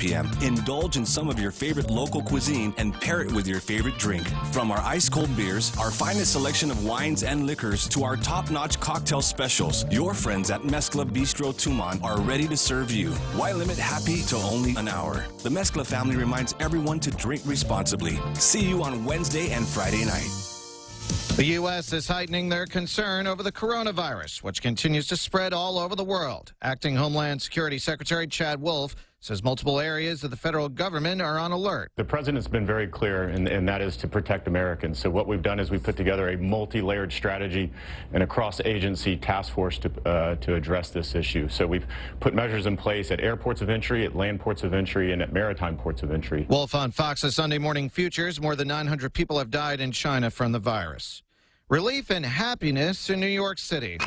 p.m. Indulge in some of your favorite local cuisine and pair it with your favorite drink. From our ice-cold beers, our finest selection of wines and liquors, to our top-notch cocktail specials, your friends at Mezcla Bistro Tuman are ready to serve you. Why limit happy to only an hour? The Mezcla family reminds everyone to drink responsibly. See you on Wednesday and Friday night. The U.S. is heightening their concern over the coronavirus, which continues to spread all over the world. Acting Homeland Security Secretary Chad Wolf says multiple areas of the federal government are on alert. The president's been very clear, and that is to protect Americans. So what we've done is we've put together a multi-layered strategy and a cross-agency task force to address this issue. So we've put measures in place at airports of entry, at land ports of entry, and at maritime ports of entry. Wolf on Fox's Sunday Morning Futures. More than 900 people have died in China from the virus. Relief and happiness in New York City.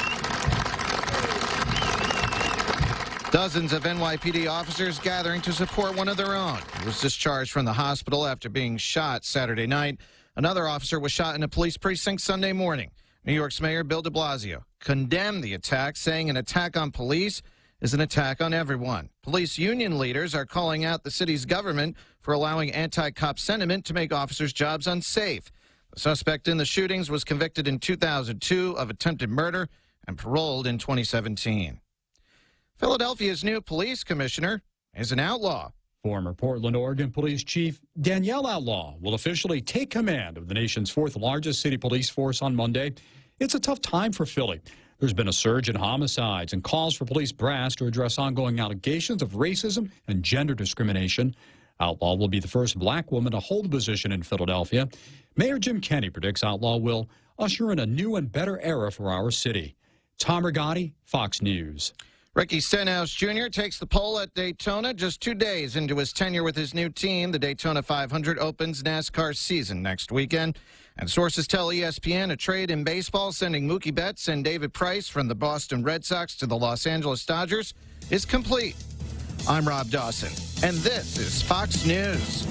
Dozens of NYPD officers gathering to support one of their own. He was discharged from the hospital after being shot Saturday night. Another officer was shot in a police precinct Sunday morning. New York's Mayor Bill de Blasio condemned the attack, saying an attack on police is an attack on everyone. Police union leaders are calling out the city's government for allowing anti-cop sentiment to make officers' jobs unsafe. The suspect in the shootings was convicted in 2002 of attempted murder and paroled in 2017. Philadelphia's new police commissioner is an outlaw. Former Portland, Oregon Police Chief Danielle Outlaw will officially take command of the nation's fourth largest city police force on Monday. It's a tough time for Philly. There's been a surge in homicides and calls for police brass to address ongoing allegations of racism and gender discrimination. Outlaw will be the first black woman to hold the position in Philadelphia. Mayor Jim Kenney predicts Outlaw will usher in a new and better era for our city. Tom Rigotti, Fox News. Ricky Stenhouse Jr. takes the pole at Daytona just 2 days into his tenure with his new team. The Daytona 500 opens NASCAR's season next weekend. And sources tell ESPN a trade in baseball sending Mookie Betts and David Price from the Boston Red Sox to the Los Angeles Dodgers is complete. I'm Rob Dawson, and this is Fox News.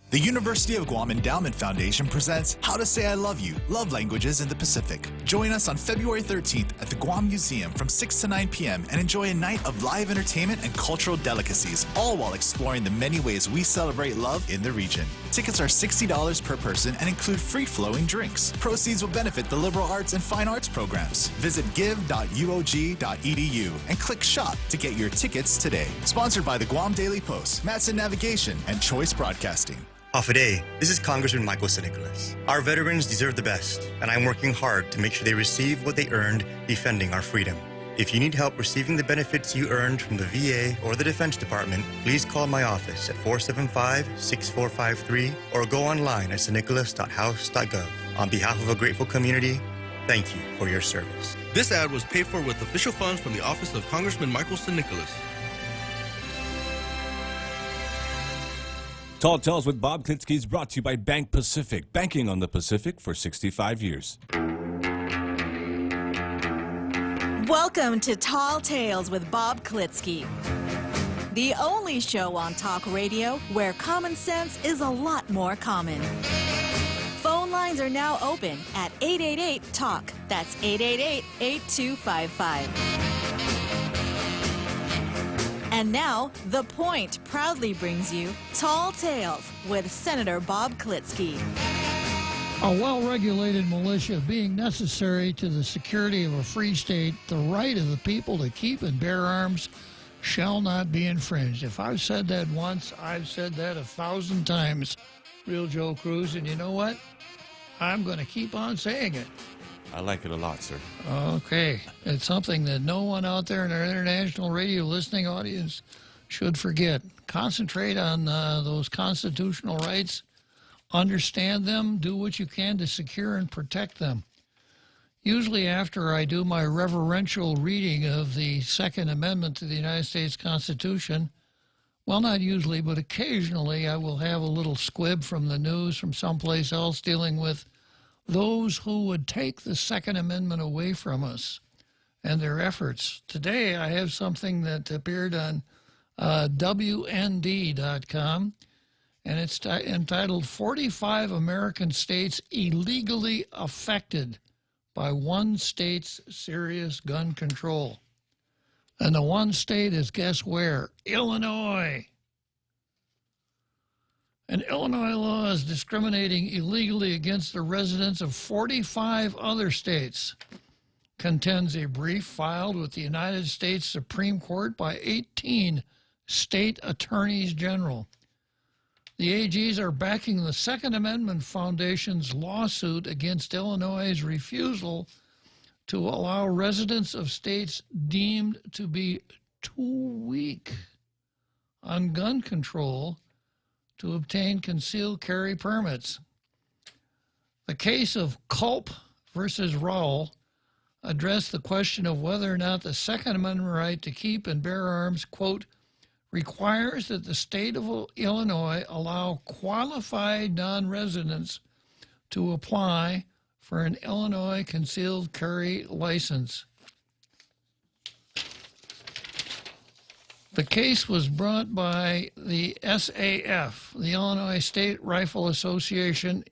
The University of Guam Endowment Foundation presents How to Say I Love You, Love Languages in the Pacific. Join us on February 13th at the Guam Museum from 6 to 9 p.m. and enjoy a night of live entertainment and cultural delicacies, all while exploring the many ways we celebrate love in the region. Tickets are $60 per person and include free-flowing drinks. Proceeds will benefit the liberal arts and fine arts programs. Visit give.uog.edu and click Shop to get your tickets today. Sponsored by the Guam Daily Post, Matson Navigation, and Choice Broadcasting. Off a day, this is Congressman Michael St. Nicholas. Our veterans deserve the best, and I'm working hard to make sure they receive what they earned defending our freedom. If you need help receiving the benefits you earned from the VA or the Defense Department, please call my office at 475-6453 or go online at stnicholas.house.gov. On behalf of a grateful community, thank you for your service. This ad was paid for with official funds from the office of Congressman Michael St. Nicholas. Tall Tales with Bob Klitzkie is brought to you by Bank Pacific, banking on the Pacific for 65 years. Welcome to Tall Tales with Bob Klitzkie, the only show on talk radio where common sense is a lot more common. Phone lines are now open at 888-TALK. That's 888-8255. And now, The Point proudly brings you Tall Tales with Senator Bob Klitzkie. A well-regulated militia being necessary to the security of a free state, the right of the people to keep and bear arms shall not be infringed. If I've said that once, I've said that 1,000 times, Real Joe Cruz, and you know what? I'm going to keep on saying it. I like it a lot, sir. Okay. It's something that no one out there in our international radio listening audience should forget. Concentrate on those constitutional rights. Understand them. Do what you can to secure and protect them. Usually after I do my reverential reading of the Second Amendment to the United States Constitution, well, not usually, but occasionally I will have a little squib from the news from someplace else dealing with those who would take the Second Amendment away from us and their efforts. Today, I have something that appeared on WND.com, and it's entitled 45 American States Illegally Affected by One State's Serious Gun Control. And the one state is, guess where? Illinois. And Illinois law is discriminating illegally against the residents of 45 other states, contends a brief filed with the United States Supreme Court by 18 state attorneys general. The AGs are backing the Second Amendment Foundation's lawsuit against Illinois' refusal to allow residents of states deemed to be too weak on gun control to obtain concealed carry permits. The case of Culp versus Rowell addressed the question of whether or not the Second Amendment right to keep and bear arms, quote, requires that the state of Illinois allow qualified non-residents to apply for an Illinois concealed carry license. The case was brought by the SAF, the Illinois State Rifle Association,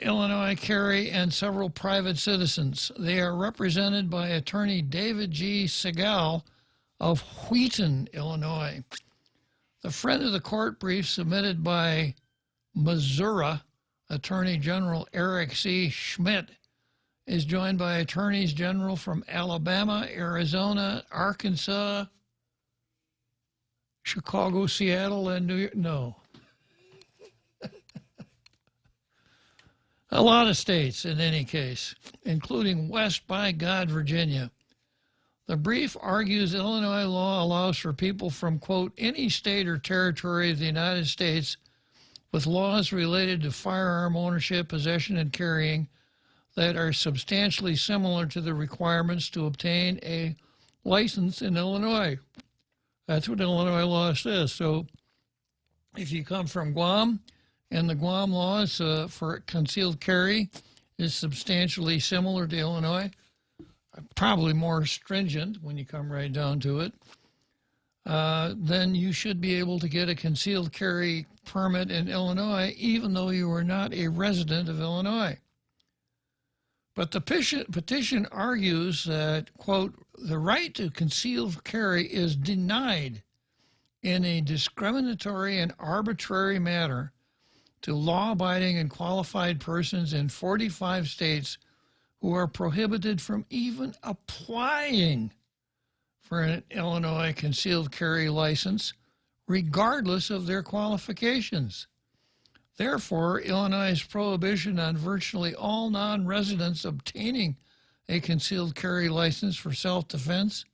Illinois Carry, and several private citizens. They are represented by attorney David G. Segal of Wheaton, Illinois. The friend of the court brief submitted by Missouri Attorney General Eric C. Schmidt is joined by attorneys general from Alabama, Arizona, Arkansas, Chicago, Seattle, and New York. No. A lot of states, in any case, including West by God, Virginia. The brief argues Illinois law allows for people from, quote, any state or territory of the United States with laws related to firearm ownership, possession, and carrying that are substantially similar to the requirements to obtain a license in Illinois. That's what Illinois law says. So if you come from Guam, and the Guam laws for concealed carry is substantially similar to Illinois, probably more stringent when you come right down to it, then you should be able to get a concealed carry permit in Illinois, even though you are not a resident of Illinois. But the petition argues that, quote, the right to concealed carry is denied in a discriminatory and arbitrary manner to law-abiding and qualified persons in 45 states who are prohibited from even applying for an Illinois concealed carry license, regardless of their qualifications. Therefore, Illinois' prohibition on virtually all non-residents obtaining a concealed carry license for self-defense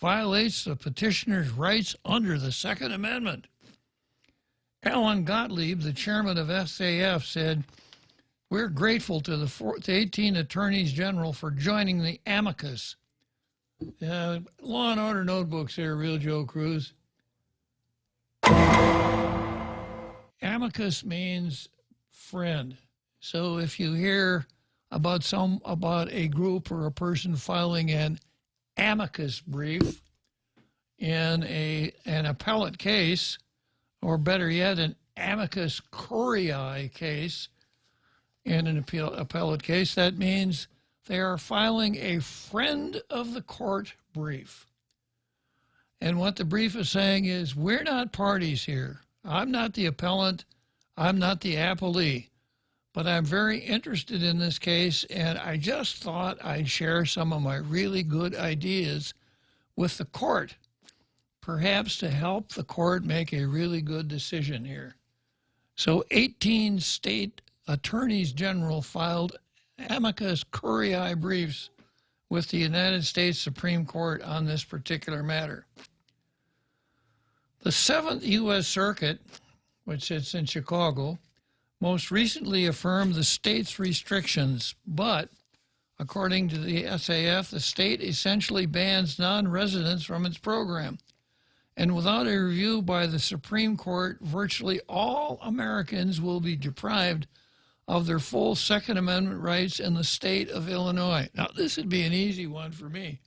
violates the petitioner's rights under the Second Amendment. Alan Gottlieb, the chairman of SAF, said, we're grateful to the 18 attorneys general for joining the amicus. Law and Order notebooks here, Real Joe Cruz. Amicus means friend. So if you hear about a group or a person filing an amicus brief in an appellate case, or better yet, an amicus curiae case in an appellate case, that means they are filing a friend of the court brief. And what the brief is saying is, we're not parties here. I'm not the appellant. I'm not the appellee. But I'm very interested in this case, and I just thought I'd share some of my really good ideas with the court, perhaps to help the court make a really good decision here. So 18 state attorneys general filed amicus curiae briefs with the United States Supreme Court on this particular matter. The 7th U.S. Circuit, which sits in Chicago, most recently affirmed the state's restrictions, but according to the SAF, the state essentially bans non-residents from its program. And without a review by the Supreme Court, virtually all Americans will be deprived of their full Second Amendment rights in the state of Illinois. Now, this would be an easy one for me.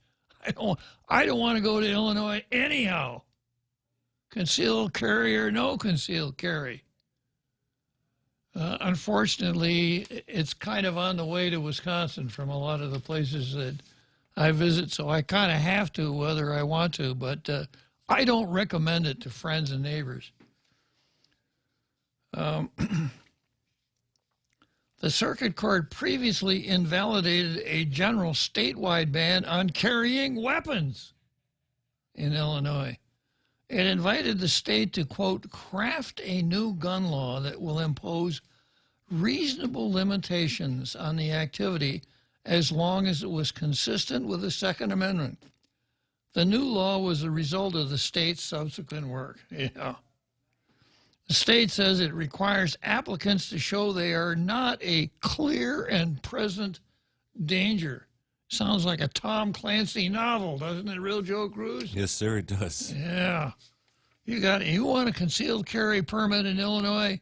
I don't want to go to Illinois anyhow. Concealed carry or no concealed carry. Unfortunately, it's kind of on the way to Wisconsin from a lot of the places that I visit, so I kind of have to whether I want to, but I don't recommend it to friends and neighbors. The Circuit Court previously invalidated a general statewide ban on carrying weapons in Illinois. It invited the state to, quote, craft a new gun law that will impose reasonable limitations on the activity as long as it was consistent with the Second Amendment. The new law was the result of the state's subsequent work. Yeah. The state says it requires applicants to show they are not a clear and present danger. Sounds like a Tom Clancy novel, doesn't it, Real Joe Cruz? Yes, sir, it does. Yeah. You want a concealed carry permit in Illinois?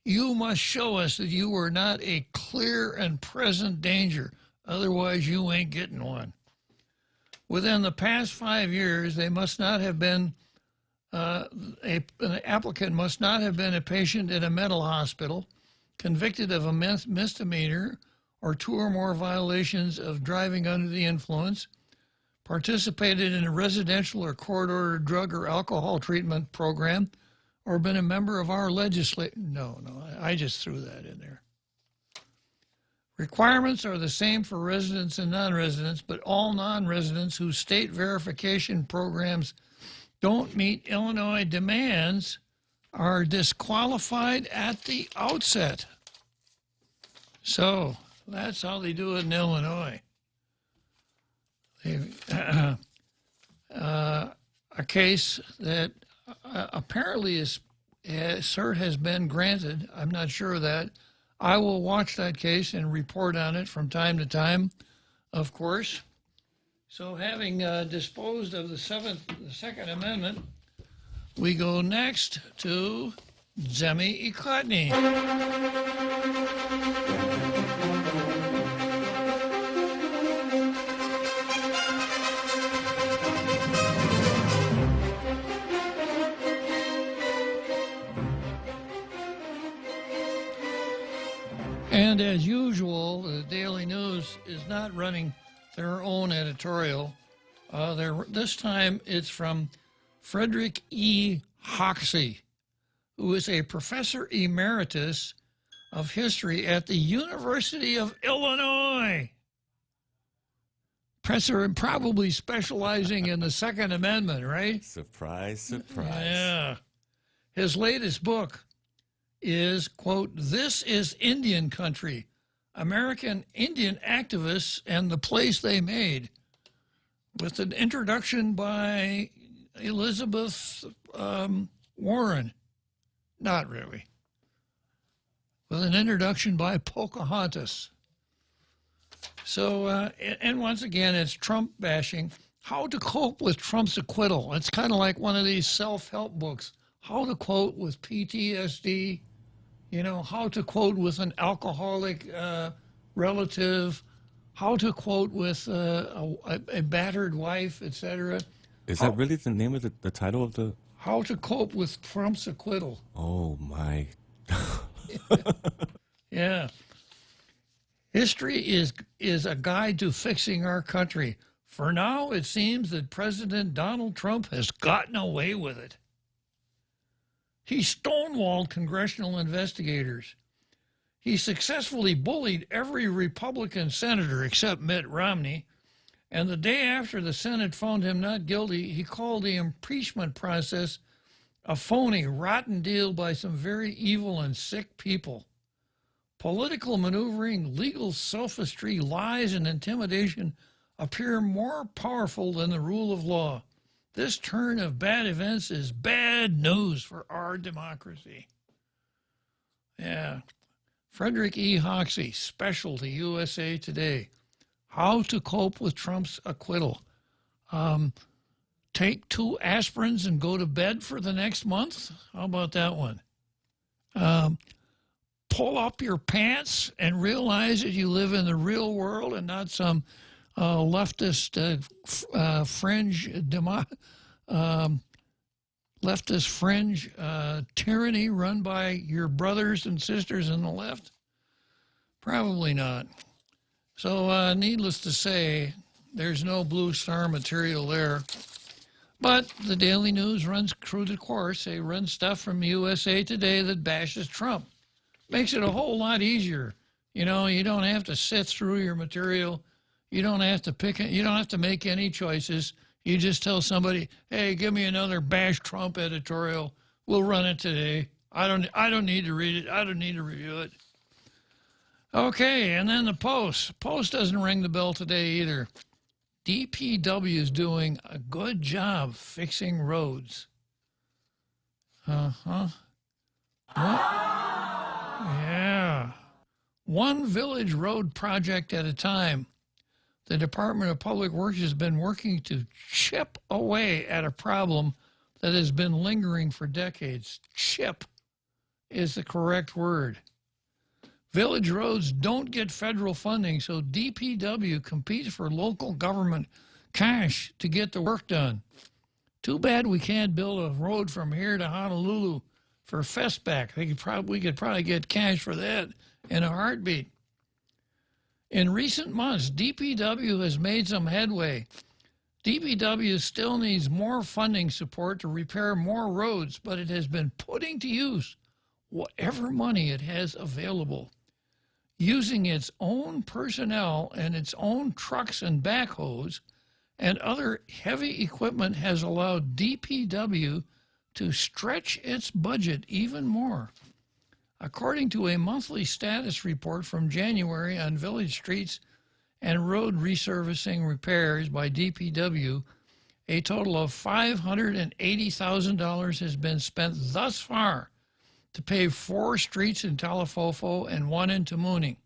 You must show us that you were not a clear and present danger. Otherwise, you ain't getting one. Within the past 5 years, they must not have been an applicant must not have been a patient in a mental hospital, convicted of a misdemeanor or 2 or more violations of driving under the influence, participated in a residential or court-ordered drug or alcohol treatment program, or been a member of our legislature. No, I just threw that in there. Requirements are the same for residents and non-residents, but all non-residents whose state verification programs don't meet Illinois demands are disqualified at the outset. So that's how they do it in Illinois. A case that apparently cert has been granted. I'm not sure of that. I will watch that case and report on it from time to time, of course. So having disposed of the Second Amendment, we go next to Zemi Ikotny. And as usual, the Daily News is not running their own editorial. This time it's from Frederick E. Hoxie, who is a professor emeritus of history at the University of Illinois. Professor probably specializing in the Second Amendment, right? Surprise, surprise. Yeah. His latest book is, quote, "This is Indian Country, American Indian Activists and the Place They Made," with an introduction by Elizabeth Warren. Not really. With an introduction by Pocahontas. So, and once again, it's Trump bashing. How to cope with Trump's acquittal. It's kind of like one of these self-help books. How to cope with PTSD, how to cope with an alcoholic relative, how to cope with a battered wife, etc. Is that really the name of the title of the... How to cope with Trump's acquittal. Oh, my. Yeah. History is a guide to fixing our country. For now, it seems that President Donald Trump has gotten away with it. He stonewalled congressional investigators. He successfully bullied every Republican senator except Mitt Romney. And the day after the Senate found him not guilty, he called the impeachment process a phony, rotten deal by some very evil and sick people. Political maneuvering, legal sophistry, lies, and intimidation appear more powerful than the rule of law. This turn of bad events is bad news for our democracy. Yeah. Frederick E. Hoxie, special to USA Today. How to cope with Trump's acquittal. Take 2 aspirins and go to bed for the next month? How about that one? Pull up your pants and realize that you live in the real world and not some leftist leftist fringe tyranny run by your brothers and sisters in the left? Probably not. So needless to say, There's no Blue Star material there. But the Daily News runs true to course. They run stuff from USA Today that bashes Trump. Makes it a whole lot easier. You know, you don't have to sift through your material. You don't have to pick it. You don't have to make any choices. You just tell somebody, "Hey, give me another bash Trump editorial. We'll run it today. I don't need to read it. I don't need to review it." Okay, and then the Post. Post doesn't ring the bell today either. DPW is doing a good job fixing roads. What? Yeah. One village road project at a time. The Department of Public Works has been working to chip away at a problem that has been lingering for decades. Chip is the correct word. Village roads don't get federal funding, so DPW competes for local government cash to get the work done. Too bad we can't build a road from here to Honolulu for Festback. We could probably get cash for that in a heartbeat. In recent months, DPW has made some headway. DPW still needs more funding support to repair more roads, but it has been putting to use whatever money it has available. Using its own personnel and its own trucks and backhoes and other heavy equipment has allowed DPW to stretch its budget even more. According to a monthly status report from January on village streets and road resurfacing repairs by DPW, a total of $580,000 has been spent thus far to pave 4 streets in Talafofo and 1 in Tamuning.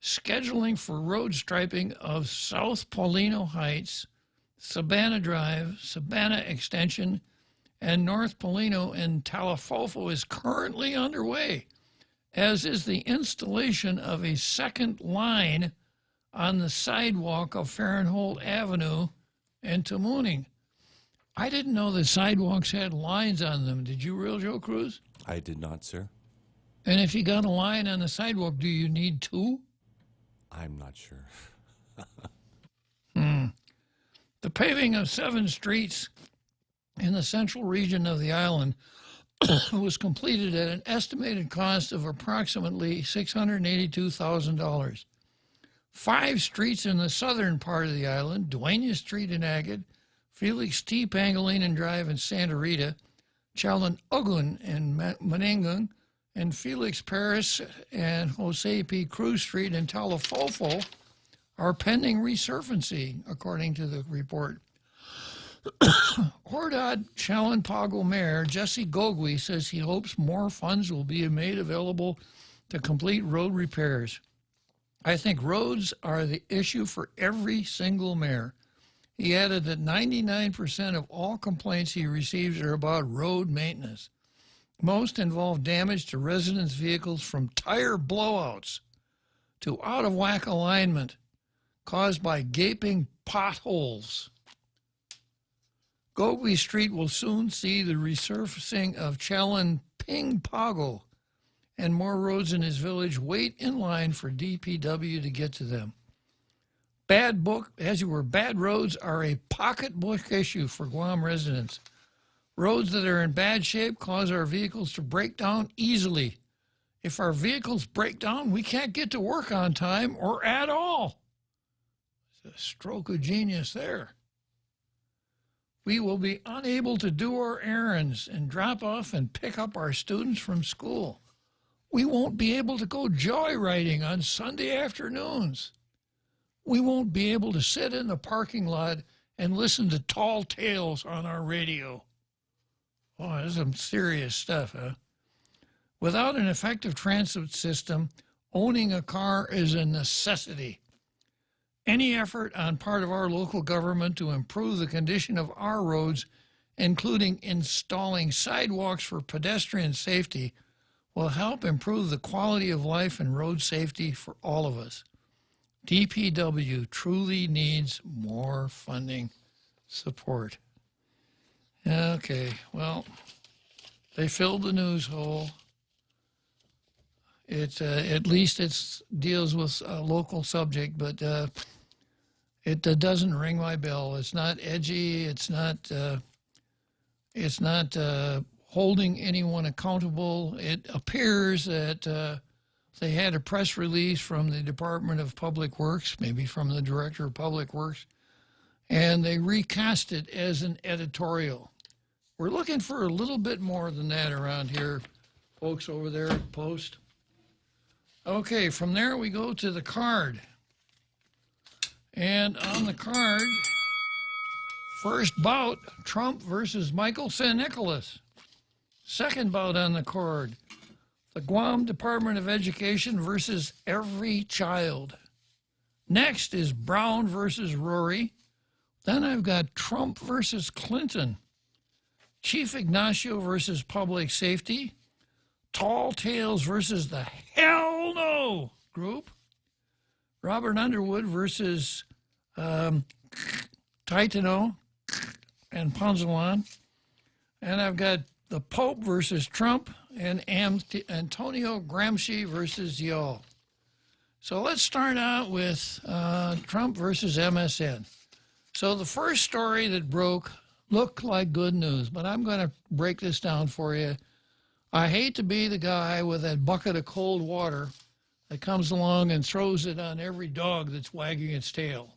Scheduling for road striping of South Paulino Heights, Savannah Drive, Savannah Extension, and North Paulino in Talafofo is currently underway, as is the installation of a second line on the sidewalk of Fahrenholt Avenue in Tamuning. I didn't know the sidewalks had lines on them. Did you, real Joe Cruz? I did not, sir. And if you got a line on the sidewalk, do you need 2? I'm not sure. The paving of 7 streets in the central region of the island was completed at an estimated cost of approximately $682,000. 5 streets in the southern part of the island, Dueña Street in Agate, Felix T. Pangolinan Drive in Santa Rita, Chalan Ugun in Manangung, and Felix Paris and Jose P. Cruz Street in Talafofo are pending resurfacing, according to the report. Hordad Chalan-Pago Mayor Jesse Gogui says he hopes more funds will be made available to complete road repairs. I think roads are the issue for every single mayor. He added that 99% of all complaints he receives are about road maintenance. Most involve damage to residents' vehicles from tire blowouts to out-of-whack alignment caused by gaping potholes. Gogui Street will soon see the resurfacing of Chalan Ping Pago, and more roads in his village wait in line for DPW to get to them. Bad roads are a pocketbook issue for Guam residents. Roads that are in bad shape cause our vehicles to break down easily. If our vehicles break down, we can't get to work on time or at all. It's a stroke of genius there. We will be unable to do our errands and drop off and pick up our students from school. We won't be able to go joyriding on Sunday afternoons. We won't be able to sit in the parking lot and listen to tall tales on our radio. Oh, that's some serious stuff, huh? Without an effective transit system, owning a car is a necessity. Any effort on part of our local government to improve the condition of our roads, including installing sidewalks for pedestrian safety, will help improve the quality of life and road safety for all of us. DPW truly needs more funding support. Okay, well, they filled the news hole. At least it deals with a local subject, but It doesn't ring my bell. It's not edgy. It's not holding anyone accountable. It appears that they had a press release from the Department of Public Works, maybe from the Director of Public Works, and they recast it as an editorial. We're looking for a little bit more than that around here, folks over there at Post. Okay, from there we go to the card. And on the card, first bout, Trump versus Michael St. Nicholas. Second bout on the card, the Guam Department of Education versus every child. Next is Brown versus Rory. Then I've got Trump versus Clinton. Chief Ignacio versus Public Safety. Tall Tales versus the Hell No group. Robert Underwood versus Taitano and Ponzawan. And I've got the Pope versus Trump and Antonio Gramsci versus Yall. So let's start out with Trump versus MSN. So the first story that broke looked like good news, but I'm going to break this down for you. I hate to be the guy with that bucket of cold water that comes along and throws it on every dog that's wagging its tail.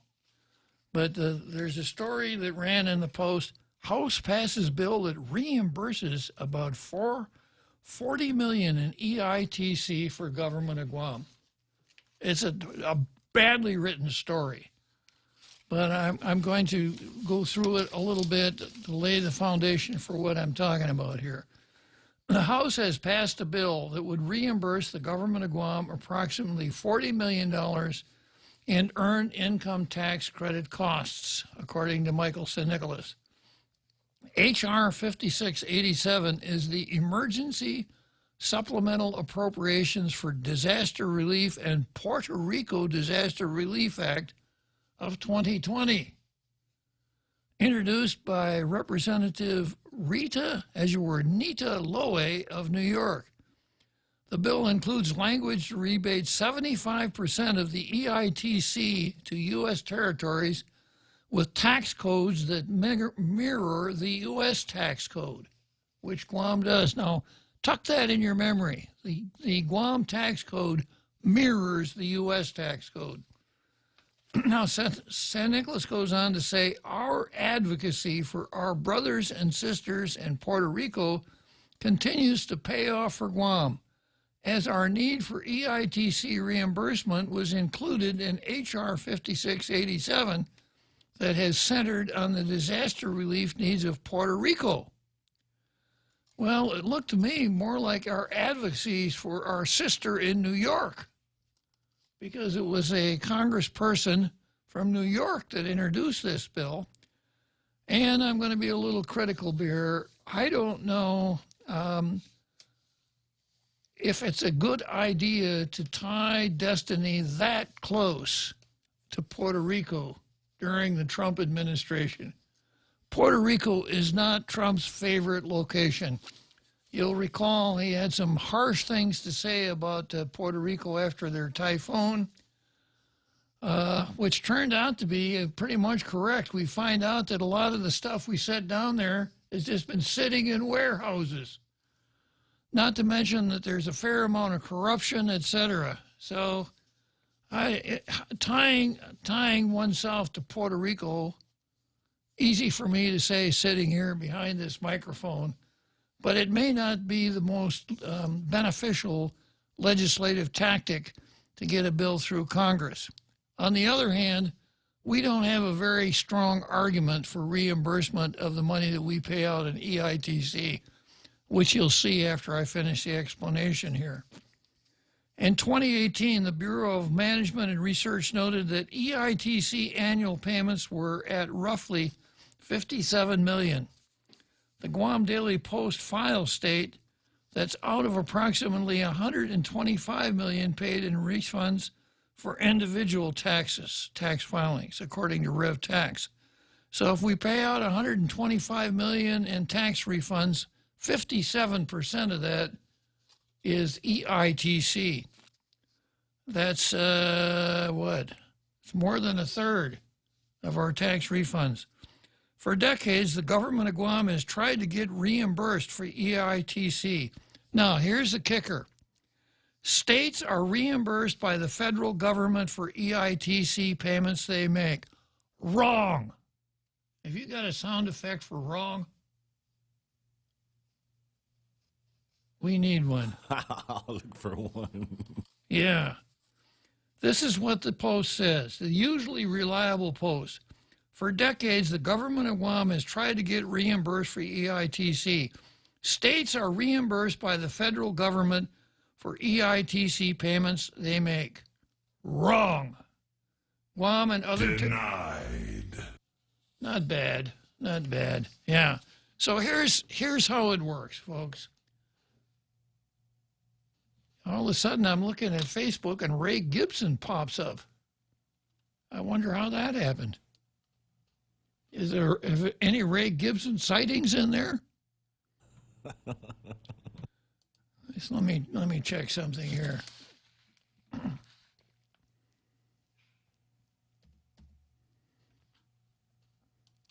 But there's a story that ran in the Post. House passes bill that reimburses about $40 million in EITC for government of Guam. It's a badly written story, but I'm going to go through it a little bit to lay the foundation for what I'm talking about here. The House has passed a bill that would reimburse the government of Guam approximately $40 million in earned income tax credit costs, according to Michael St. Nicholas. H.R. 5687 is the Emergency Supplemental Appropriations for Disaster Relief and Puerto Rico Disaster Relief Act of 2020, introduced by Representative Nita Lowe of New York. The bill includes language to rebate 75% of the EITC to U.S. territories with tax codes that mirror the U.S. tax code, which Guam does. Now, tuck that in your memory. The Guam tax code mirrors the U.S. tax code. Now, St. Nicholas goes on to say, our advocacy for our brothers and sisters in Puerto Rico continues to pay off for Guam, as our need for EITC reimbursement was included in H.R. 5687 that has centered on the disaster relief needs of Puerto Rico. Well, it looked to me more like our advocacy for our sister in New York, because it was a congressperson from New York that introduced this bill. And I'm going to be a little critical here. I don't know if it's a good idea to tie destiny that close to Puerto Rico during the Trump administration. Puerto Rico is not Trump's favorite location. You'll recall he had some harsh things to say about Puerto Rico after their typhoon, which turned out to be pretty much correct. We find out that a lot of the stuff we set down there has just been sitting in warehouses. Not to mention that there's a fair amount of corruption, etc. So tying oneself to Puerto Rico, easy for me to say sitting here behind this microphone, but it may not be the most beneficial legislative tactic to get a bill through Congress. On the other hand, we don't have a very strong argument for reimbursement of the money that we pay out in EITC, which you'll see after I finish the explanation here. In 2018, the Bureau of Management and Research noted that EITC annual payments were at roughly $57 million. The Guam Daily Post files state that's out of approximately $125 million paid in refunds for individual tax filings, according to Rev Tax. So if we pay out $125 million in tax refunds, 57% of that is EITC. That's what? It's more than a third. of our tax refunds. For decades, the government of Guam has tried to get reimbursed for EITC. Now, here's the kicker. States are reimbursed by the federal government for EITC payments they make. Wrong. Have you got a sound effect for wrong? We need one. I'll look for one. Yeah. This is what the Post says, the usually reliable Post. For decades, the government of Guam has tried to get reimbursed for EITC. States are reimbursed by the federal government for EITC payments they make. Wrong. Guam and other... Denied. Not bad. Not bad. Yeah. So here's how it works, folks. All of a sudden, I'm looking at Facebook and Ray Gibson pops up. I wonder how that happened. Is there any Ray Gibson sightings in there? Just let me check something here. Let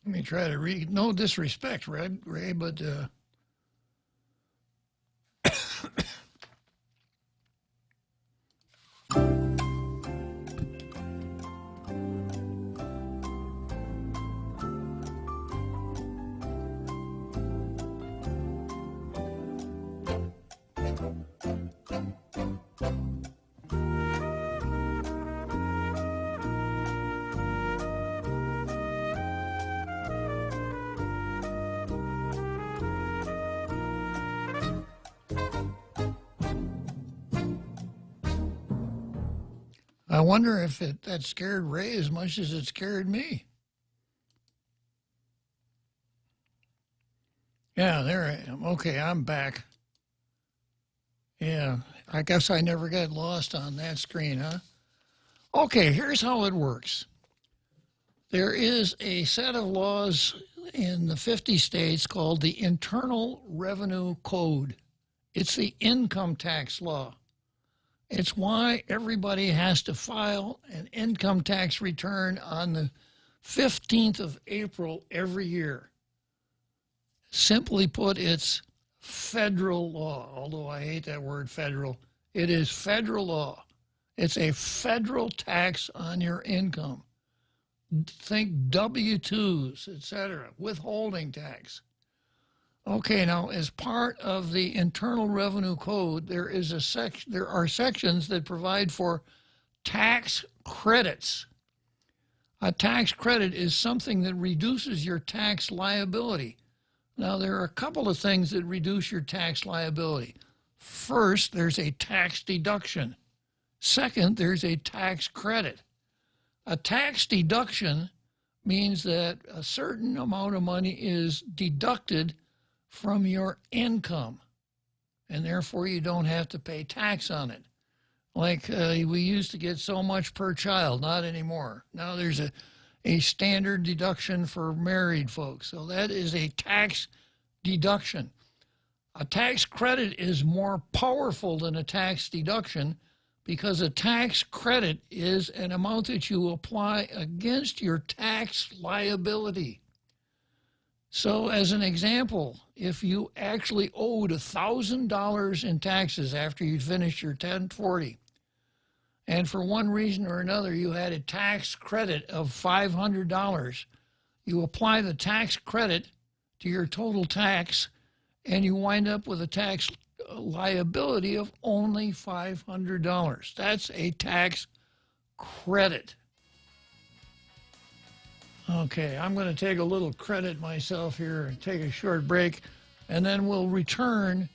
me try to read. No disrespect, Ray, but I wonder if that scared Ray as much as it scared me. Yeah, there I am. Okay, I'm back. Yeah, I guess I never got lost on that screen, huh? Okay, here's how it works. There is a set of laws in the 50 states called the Internal Revenue Code. It's the income tax law. It's why everybody has to file an income tax return on the 15th of April every year. Simply put, it's federal law, although I hate that word federal. It is federal law. It's a federal tax on your income. Think W-2s, etc., withholding tax. Okay, now as part of the Internal Revenue Code, there are sections that provide for tax credits. A tax credit is something that reduces your tax liability. Now, there are a couple of things that reduce your tax liability. First, there's a tax deduction. Second, there's a tax credit. A tax deduction means that a certain amount of money is deducted from your income, and therefore you don't have to pay tax on it. Like we used to get so much per child, not anymore. Now there's a standard deduction for married folks, so that is a tax deduction. A tax credit is more powerful than a tax deduction because a tax credit is an amount that you apply against your tax liability. So as an example, if you actually owed $1,000 in taxes after you'd finished your 1040, and for one reason or another you had a tax credit of $500, you apply the tax credit to your total tax, and you wind up with a tax liability of only $500. That's a tax credit. Okay, I'm going to take a little credit myself here and take a short break, and then we'll return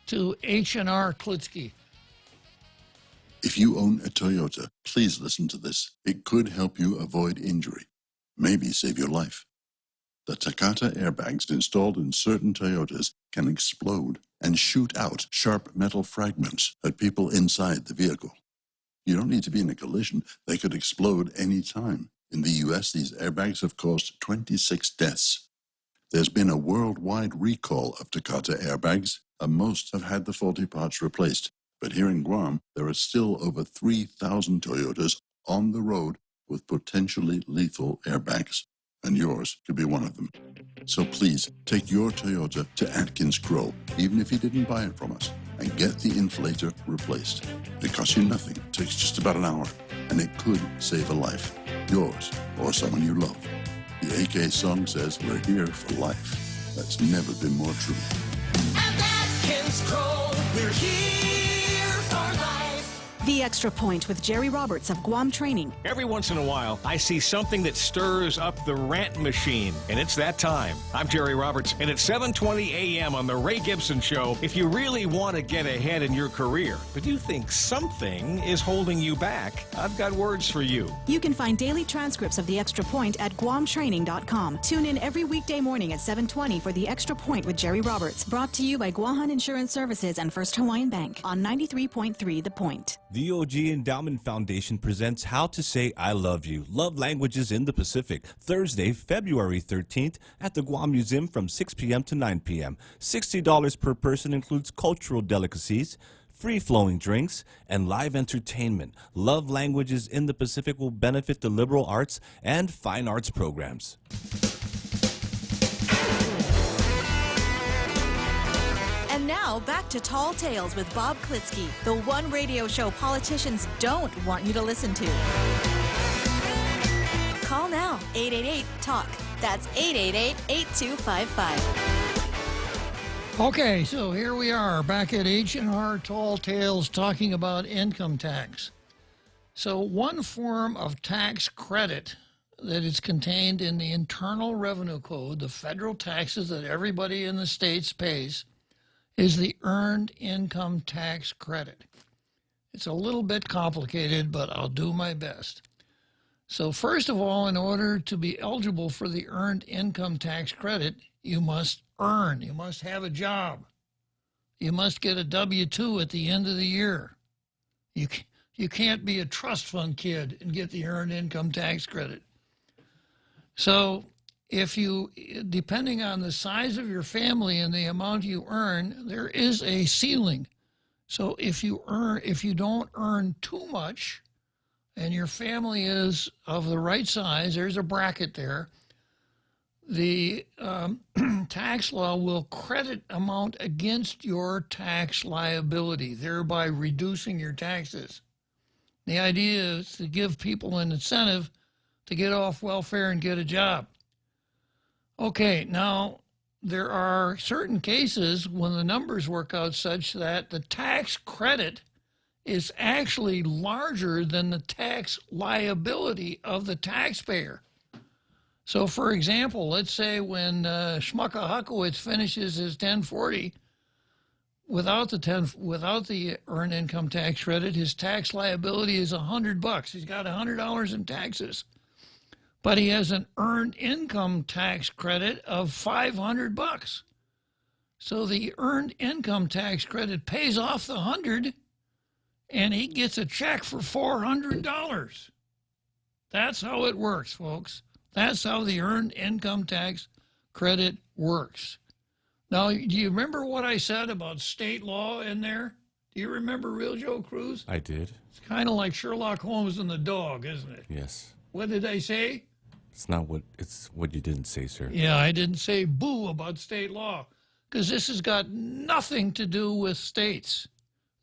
to H&R Klitzkie. If you own a Toyota, please listen to this. It could help you avoid injury, maybe save your life. The Takata airbags installed in certain Toyotas can explode and shoot out sharp metal fragments at people inside the vehicle. You don't need to be in a collision. They could explode any time. In the U.S., these airbags have caused 26 deaths. There's been a worldwide recall of Takata airbags, and most have had the faulty parts replaced. But here in Guam, there are still over 3,000 Toyotas on the road with potentially lethal airbags, and yours could be one of them. So please, take your Toyota to Atkins Grow, even if you didn't buy it from us, and get the inflator replaced. It costs you nothing. It takes just about an hour, and it could save a life, yours or someone you love. The AK song says we're here for life. That's never been more true. At Atkins Grow, we're here for life. The Extra Point with Jerry Roberts of Guam Training. Every once in a while, I see something that stirs up the rant machine, and it's that time. I'm Jerry Roberts, and at 7:20 a.m. on The Ray Gibson Show, if you really want to get ahead in your career, but you think something is holding you back, I've got words for you. You can find daily transcripts of The Extra Point at guamtraining.com. Tune in every weekday morning at 7:20 for The Extra Point with Jerry Roberts. Brought to you by Guahan Insurance Services and First Hawaiian Bank on 93.3 The Point. The OG Endowment Foundation presents How to Say I Love You, Love Languages in the Pacific, Thursday, February 13th at the Guam Museum from 6 p.m. to 9 p.m. $60 per person includes cultural delicacies, free-flowing drinks, and live entertainment. Love Languages in the Pacific will benefit the liberal arts and fine arts programs. And now, back to Tall Tales with Bob Klitzkie, the one radio show politicians don't want you to listen to. Call now, 888-TALK. That's 888-8255. Okay, so here we are back at H&R Tall Tales talking about income tax. So one form of tax credit that is contained in the Internal Revenue Code, the federal taxes that everybody in the states pays, is the Earned Income Tax Credit. It's a little bit complicated, but I'll do my best. So first of all, in order to be eligible for the Earned Income Tax Credit, you must earn. You must have a job. You must get a W-2 at the end of the year. You can't be a trust fund kid and get the Earned Income Tax Credit. So if you, depending on the size of your family and the amount you earn, there is a ceiling. So if you don't earn too much and your family is of the right size, there's a bracket there, the tax law will credit amount against your tax liability, thereby reducing your taxes. The idea is to give people an incentive to get off welfare and get a job. Okay, now there are certain cases when the numbers work out such that the tax credit is actually larger than the tax liability of the taxpayer. So, for example, let's say when Schmucka Huckowitz finishes his 1040, without the earned income tax credit, his tax liability is $100. He's got $100 in taxes. But he has an earned income tax credit of $500. So the earned income tax credit pays off the $100, and he gets a check for $400. That's how it works, folks. That's how the earned income tax credit works. Now, do you remember what I said about state law in there? Do you remember Real Joe Cruz? I did. It's kind of like Sherlock Holmes and the dog, isn't it? Yes. What did I say? It's what you didn't say, sir. Yeah, I didn't say boo about state law because this has got nothing to do with states.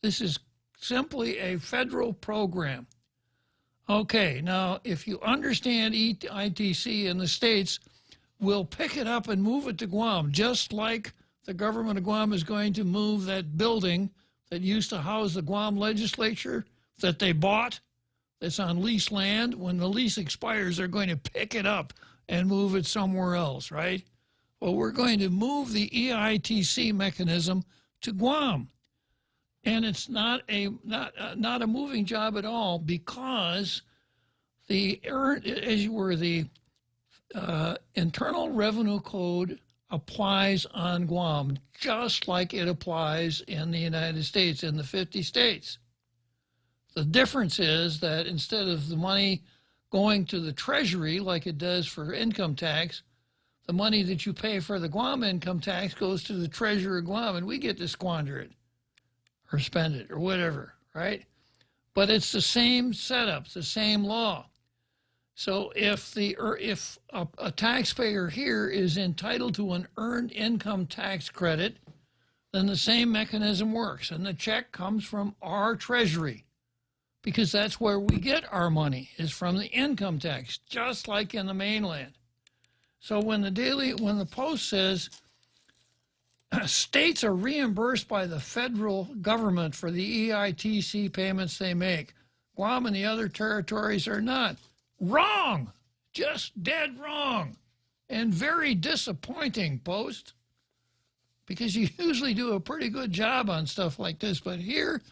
This is simply a federal program. Okay, now if you understand ITC in the states, we'll pick it up and move it to Guam, just like the government of Guam is going to move that building that used to house the Guam legislature that they bought. That's on leased land. When the lease expires, they're going to pick it up and move it somewhere else, right? Well, we're going to move the EITC mechanism to Guam. And it's not a moving job at all because the Internal Revenue Code applies on Guam just like it applies in the United States, in the 50 states. The difference is that instead of the money going to the Treasury like it does for income tax, the money that you pay for the Guam income tax goes to the Treasurer of Guam, and we get to squander it or spend it or whatever, right? But it's the same setup, the same law. So if a taxpayer here is entitled to an earned income tax credit, then the same mechanism works, and the check comes from our Treasury, because that's where we get our money, is from the income tax, just like in the mainland. So when the Post says states are reimbursed by the federal government for the EITC payments they make, Guam and the other territories are not. Wrong! Just dead wrong. And very disappointing, Post, because you usually do a pretty good job on stuff like this, but here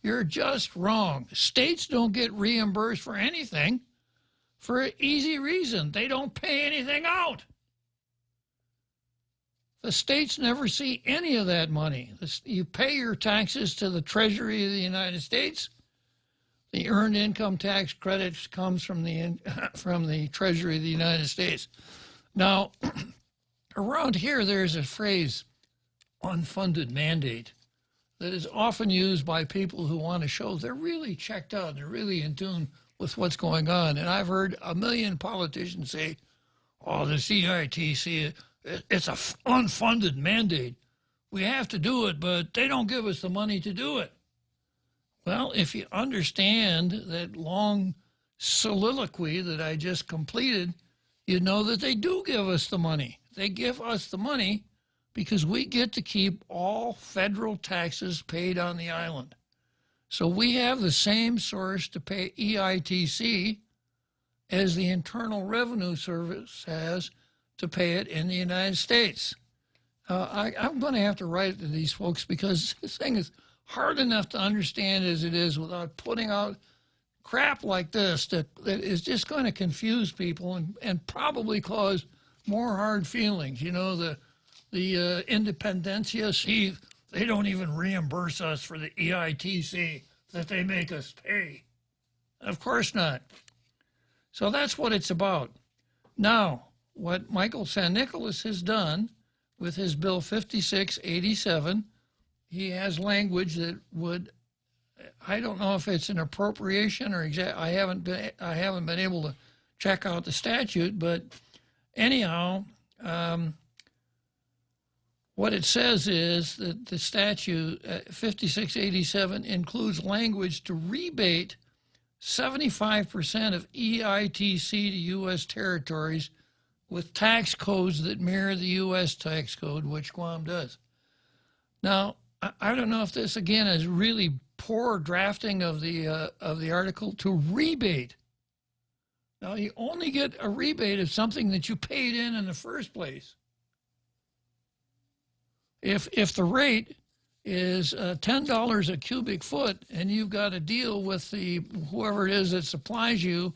you're just wrong. States don't get reimbursed for anything for an easy reason. They don't pay anything out. The states never see any of that money. You pay your taxes to the Treasury of the United States. The earned income tax credit comes from the Treasury of the United States. Now, around here, there's a phrase, unfunded mandate, that is often used by people who want to show they're really checked out, they're really in tune with what's going on. And I've heard a million politicians say, oh, the CITC, it's an unfunded mandate. We have to do it, but they don't give us the money to do it. Well, if you understand that long soliloquy that I just completed, you know that they do give us the money. They give us the money because we get to keep all federal taxes paid on the island. So we have the same source to pay EITC as the Internal Revenue Service has to pay it in the United States. I'm going to have to write to these folks because this thing is hard enough to understand as it is without putting out crap like this that is just going to confuse people and probably cause more hard feelings. You know, the Independencia, see, they don't even reimburse us for the EITC that they make us pay. Of course not. So that's what it's about. Now, what Michael San Nicolas has done with his Bill 5687, he has language that would, I don't know if it's an appropriation or I haven't been able to check out the statute, but anyhow, what it says is that the statute 5687 includes language to rebate 75% of EITC to U.S. territories with tax codes that mirror the U.S. tax code, which Guam does. Now, I don't know if this, again, is really poor drafting of the article to rebate. Now, you only get a rebate of something that you paid in the first place. If the rate is $10 a cubic foot and you've got to deal with whoever it is that supplies you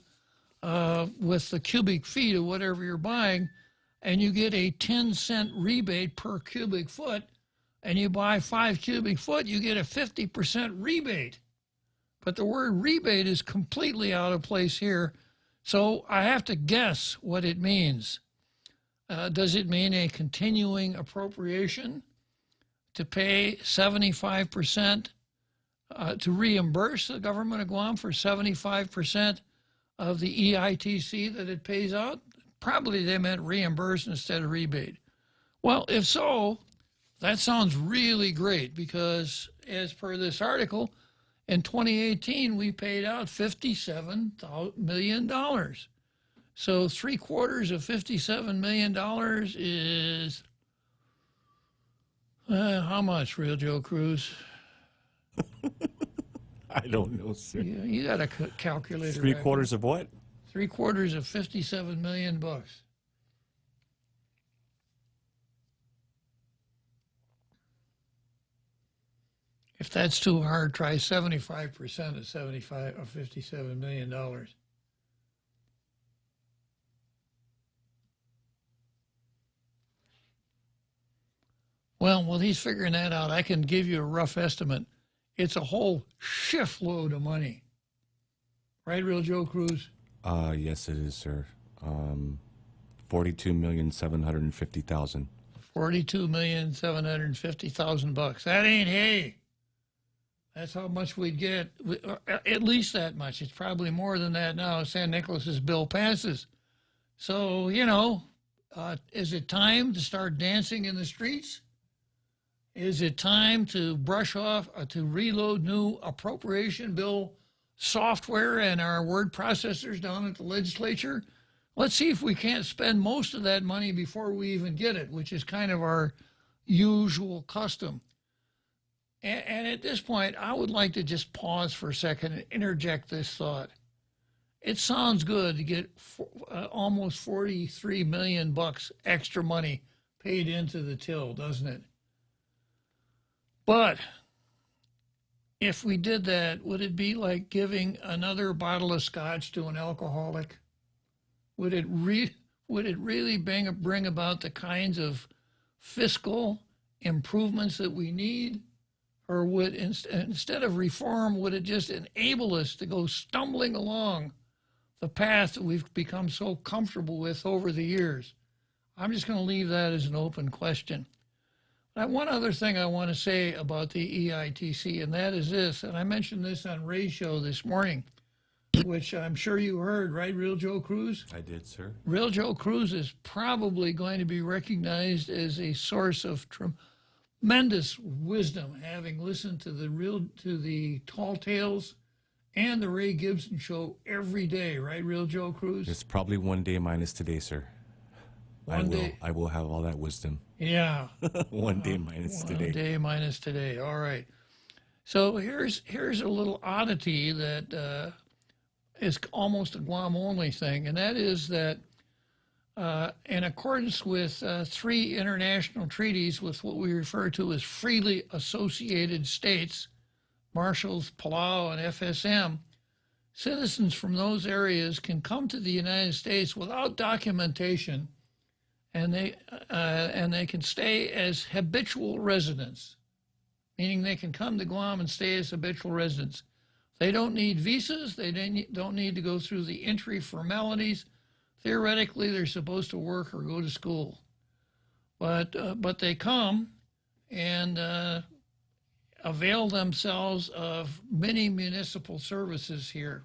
with the cubic feet of whatever you're buying, and you get a 10-cent rebate per cubic foot, and you buy 5 cubic foot, you get a 50% rebate. But the word rebate is completely out of place here, so I have to guess what it means. Does it mean a continuing appropriation to pay 75%, to reimburse the government of Guam for 75% of the EITC that it pays out? Probably they meant reimburse instead of rebate. Well, if so, that sounds really great because as per this article, in 2018, we paid out $57 million. So 3/4 of $57 million is, how much, Real Joe Cruz? I don't know, sir. You got a calculator. 3/4 of what? 3/4 of $57 million. If that's too hard, try 75% of $57 million. Well, while he's figuring that out, I can give you a rough estimate. It's a whole shift load of money. Right, Real Joe Cruz? Yes, it is, sir. $42,750,000. $42,750,000. That ain't hay. That's how much we'd get, at least that much. It's probably more than that now if San Nicolas's bill passes. So, you know, is it time to start dancing in the streets? Is it time to brush off, to reload new appropriation bill software and our word processors down at the legislature? Let's see if we can't spend most of that money before we even get it, which is kind of our usual custom. And at this point, I would like to just pause for a second and interject this thought. It sounds good to get almost 43 million bucks extra money paid into the till, doesn't it? But if we did that, would it be like giving another bottle of scotch to an alcoholic? Would it really bring about the kinds of fiscal improvements that we need? Or would, instead of reform, would it just enable us to go stumbling along the path that we've become so comfortable with over the years? I'm just going to leave that as an open question. Now, one other thing I want to say about the EITC, and that is this, and I mentioned this on Ray's show this morning, which I'm sure you heard, right, Real Joe Cruz? I did, sir. Real Joe Cruz is probably going to be recognized as a source of tremendous wisdom, having listened to the Tall Tales and the Ray Gibson show every day, right, Real Joe Cruz? It's probably one day minus today, sir. I will have all that wisdom. Yeah. One day minus today. 1 day minus today. All right. So here's a little oddity that is almost a Guam only thing, and that is that in accordance with 3 international treaties with what we refer to as freely associated states, Marshalls, Palau, and FSM, citizens from those areas can come to the United States without documentation, and they can stay as habitual residents, meaning they can come to Guam and stay as habitual residents. They don't need visas. They don't need to go through the entry formalities. Theoretically, they're supposed to work or go to school, but they come and avail themselves of many municipal services here,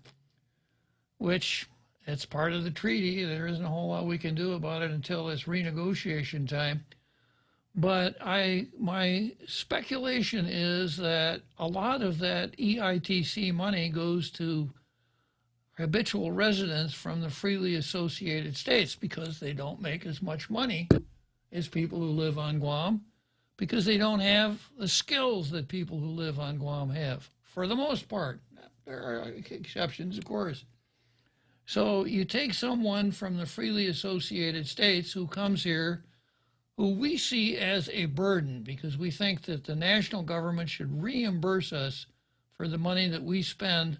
which it's part of the treaty. There isn't a whole lot we can do about it until it's renegotiation time. But my speculation is that a lot of that EITC money goes to habitual residents from the freely associated states because they don't make as much money as people who live on Guam, because they don't have the skills that people who live on Guam have, for the most part. There are exceptions, of course. So you take someone from the freely associated states who comes here, who we see as a burden, because we think that the national government should reimburse us for the money that we spend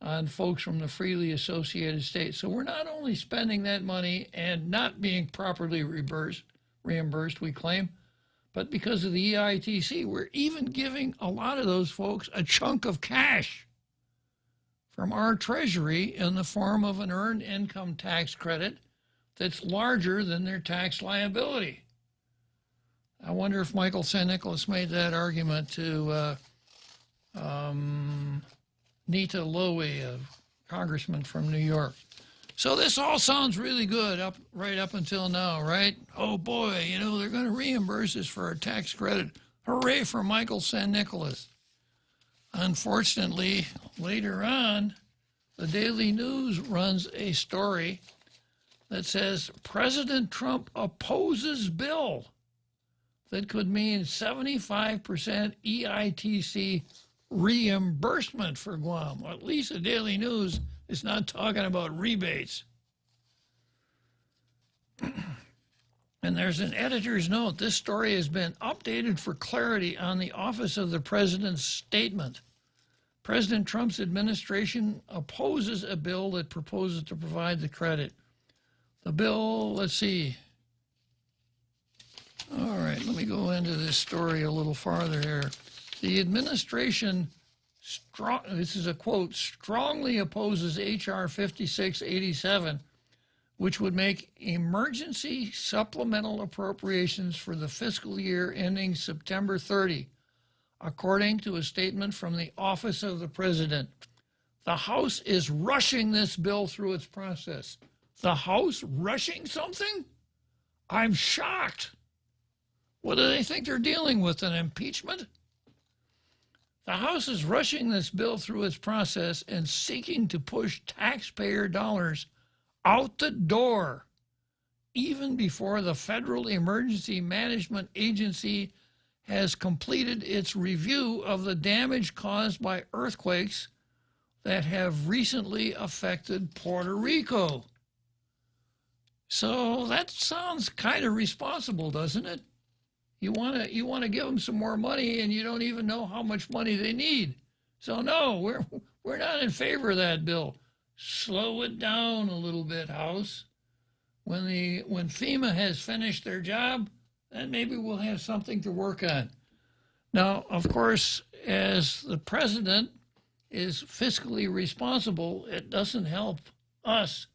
on folks from the freely associated states. So we're not only spending that money and not being properly reimbursed, we claim, but because of the EITC, we're even giving a lot of those folks a chunk of cash from our treasury in the form of an earned income tax credit that's larger than their tax liability. I wonder if Michael San Nicolas made that argument to Nita Lowey, a congressman from New York. So this all sounds really good right up until now, right? Oh boy, you know, they're going to reimburse us for our tax credit. Hooray for Michael San Nicolas. Unfortunately, later on, the Daily News runs a story that says President Trump opposes bill that could mean 75% EITC reimbursement for Guam. Well, at least the Daily News is not talking about rebates. And there's an editor's note. This story has been updated for clarity on the Office of the President's statement. President Trump's administration opposes a bill that proposes to provide the credit. The bill, let's see. All right, let me go into this story a little farther here. The administration, this is a quote, strongly opposes H.R. 5687, which would make emergency supplemental appropriations for the fiscal year ending September 30 according to a statement from the Office of the President. The House is rushing this bill through its process. The House rushing something? I'm shocked. What do they think they're dealing with, an impeachment? The House is rushing this bill through its process and seeking to push taxpayer dollars out the door, even before the Federal Emergency Management Agency has completed its review of the damage caused by earthquakes that have recently affected Puerto Rico. So that sounds kind of responsible, doesn't it? You want to give them some more money, and you don't even know how much money they need. So no, we're not in favor of that bill. Slow it down a little bit, House. When FEMA has finished their job, then maybe we'll have something to work on. Now, of course, as the president is fiscally responsible, it doesn't help us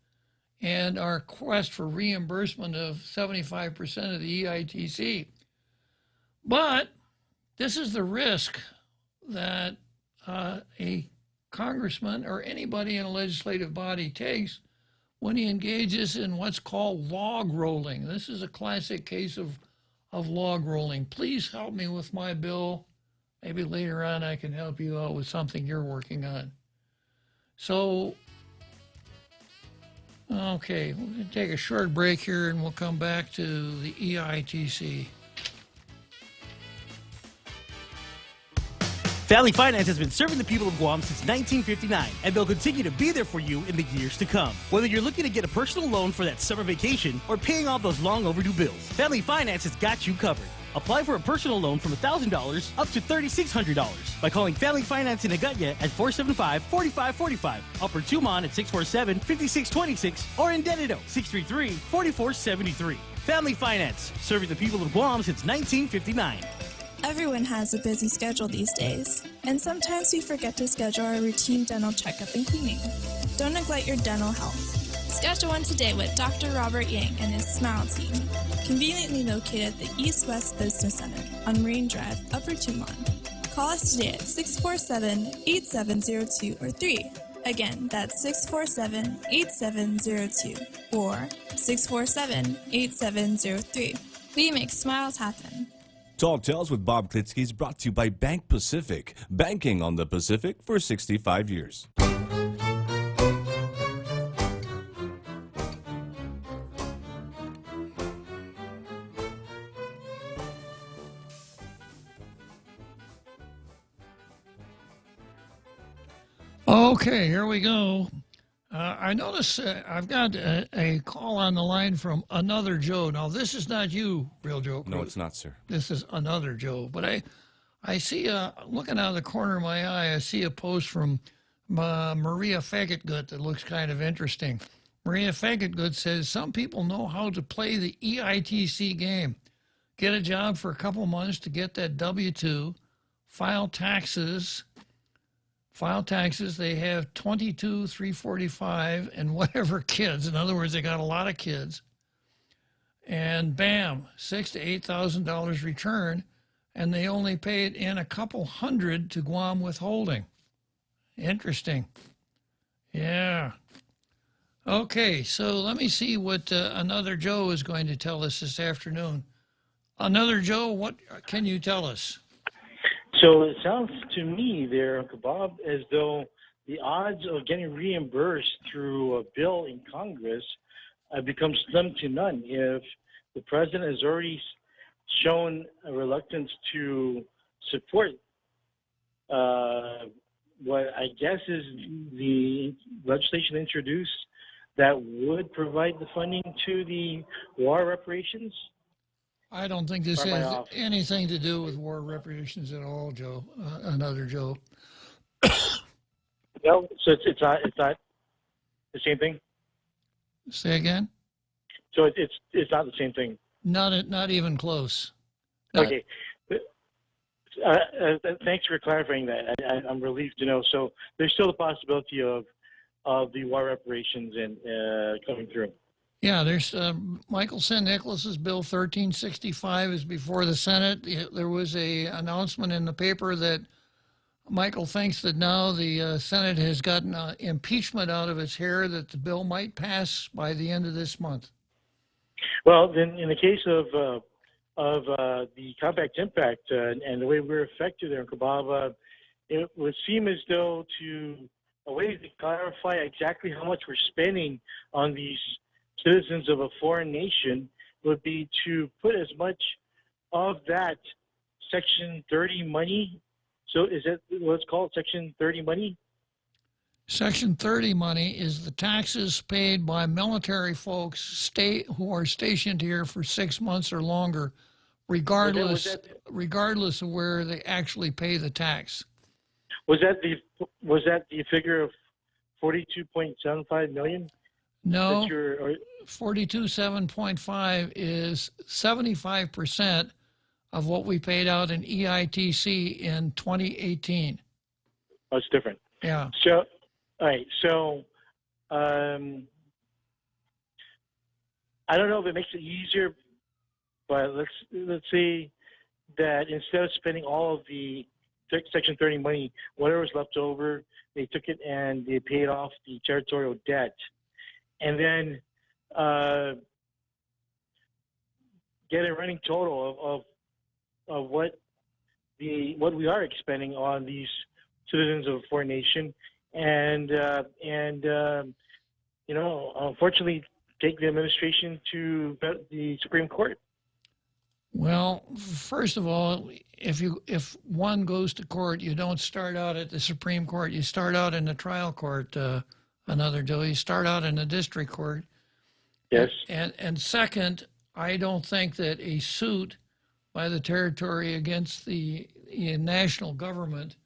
and our quest for reimbursement of 75% of the EITC. But this is the risk that a congressman or anybody in a legislative body takes when he engages in what's called log rolling. This is a classic case of log rolling. Please help me with my bill. Maybe later on I can help you out with something you're working on. So, okay, we're going to take a short break here and we'll come back to the EITC. Family Finance has been serving the people of Guam since 1959, and they'll continue to be there for you in the years to come. Whether you're looking to get a personal loan for that summer vacation or paying off those long overdue bills, Family Finance has got you covered. Apply for a personal loan from $1,000 up to $3,600 by calling Family Finance in Agutya at 475-4545, Upper Tumon at 647-5626, or in Dededo, 633-4473. Family Finance, serving the people of Guam since 1959. Everyone has a busy schedule these days, and sometimes we forget to schedule our routine dental checkup and cleaning. Don't neglect your dental health. Schedule one today with Dr. Robert Yang and his Smile Team, conveniently located at the East-West Business Center on Marine Drive, Upper Tumon. Call us today at 647-8702 or 3. Again, that's 647-8702 or 647-8703. We make smiles happen. Tall Tales with Bob Klitzkie is brought to you by Bank Pacific. Banking on the Pacific for 65 years. Okay, here we go. I notice I've got a call on the line from Another Joe. Now, this is not you, Real Joe. No, it's not, sir. This is Another Joe. But I see, looking out of the corner of my eye, I see a post from Maria Fagotgut that looks kind of interesting. Maria Fagotgut says, some people know how to play the EITC game. Get a job for a couple months to get that W-2, file taxes. They have 22, 345, and whatever kids. In other words, they got a lot of kids. And bam, $6,000 to $8,000 return, and they only paid in a couple hundred to Guam withholding. Interesting. Yeah. Okay, so let me see what Another Joe is going to tell us this afternoon. Another Joe, what can you tell us? So it sounds to me there, Uncle Bob, as though the odds of getting reimbursed through a bill in Congress become slim to none if the president has already shown a reluctance to support what I guess is the legislation introduced that would provide the funding to the war reparations. I don't think this has anything to do with war reparations at all, Joe. Another Joe. No, so it's not the same thing. Say again. So it's not the same thing. Not even close. Okay. Thanks for clarifying that. I'm relieved to know. So there's still the possibility of the war reparations and coming through. Yeah, there's Michael St. Nicholas's Bill 1365 is before the Senate. There was a announcement in the paper that Michael thinks that now the Senate has gotten impeachment out of its hair, that the bill might pass by the end of this month. Well, then in the case of the compact impact and the way we're affected there in Kababa, it would seem as though a way to clarify exactly how much we're spending on these citizens of a foreign nation would be to put as much of that Section 30 money. So is that what's called Section 30 money? Section 30 money is the taxes paid by military folks who are stationed here for 6 months or longer, regardless of where they actually pay the tax. Was that the figure of 42.75 million? No, 42.7.5 is 75% of what we paid out in EITC in 2018. Oh, it's different. Yeah. So, all right. So, I don't know if it makes it easier, but let's say that instead of spending all of the Section 30 money, whatever was left over, they took it and they paid off the territorial debt, and then get a running total of what we are expending on these citizens of a foreign nation, and unfortunately, take the administration to the Supreme Court. Well, first of all, if one goes to court, you don't start out at the Supreme Court. You start out in the trial court. You start out in the district court. Yes. And second, I don't think that a suit by the territory against the national government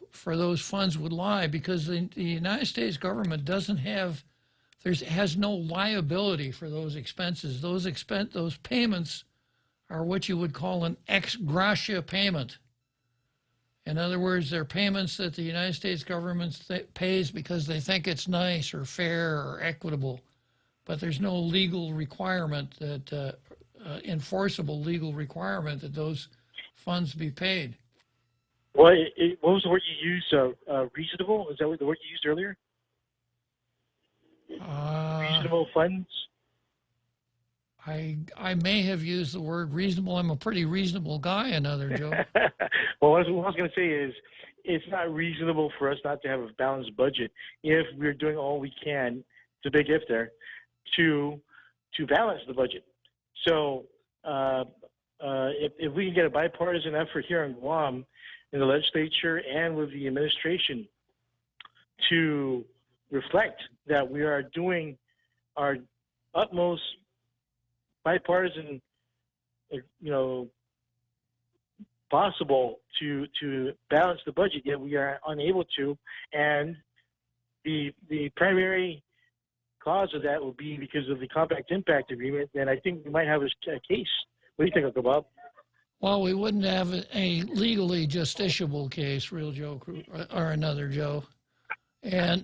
for those funds would lie, because the United States government has no liability for those expenses. Those payments are what you would call an ex gratia payment. In other words, they're payments that the United States government pays because they think it's nice or fair or equitable, but there's no legal requirement that enforceable legal requirement that those funds be paid. What was the word you used? Reasonable? Is that the word you used earlier? Reasonable funds? I may have used the word reasonable. I'm a pretty reasonable guy, another Joe. Well, what I was going to say is it's not reasonable for us not to have a balanced budget if we're doing all we can, it's a big if there, to balance the budget. So if we can get a bipartisan effort here in Guam, in the legislature and with the administration, to reflect that we are doing our utmost bipartisan, possible to balance the budget, yet we are unable to, and the primary cause of that will be because of the compact impact agreement. And I think we might have a case. What do you think, Uncle Bob? Well, we wouldn't have a legally justiciable case, Real Joe or another Joe. And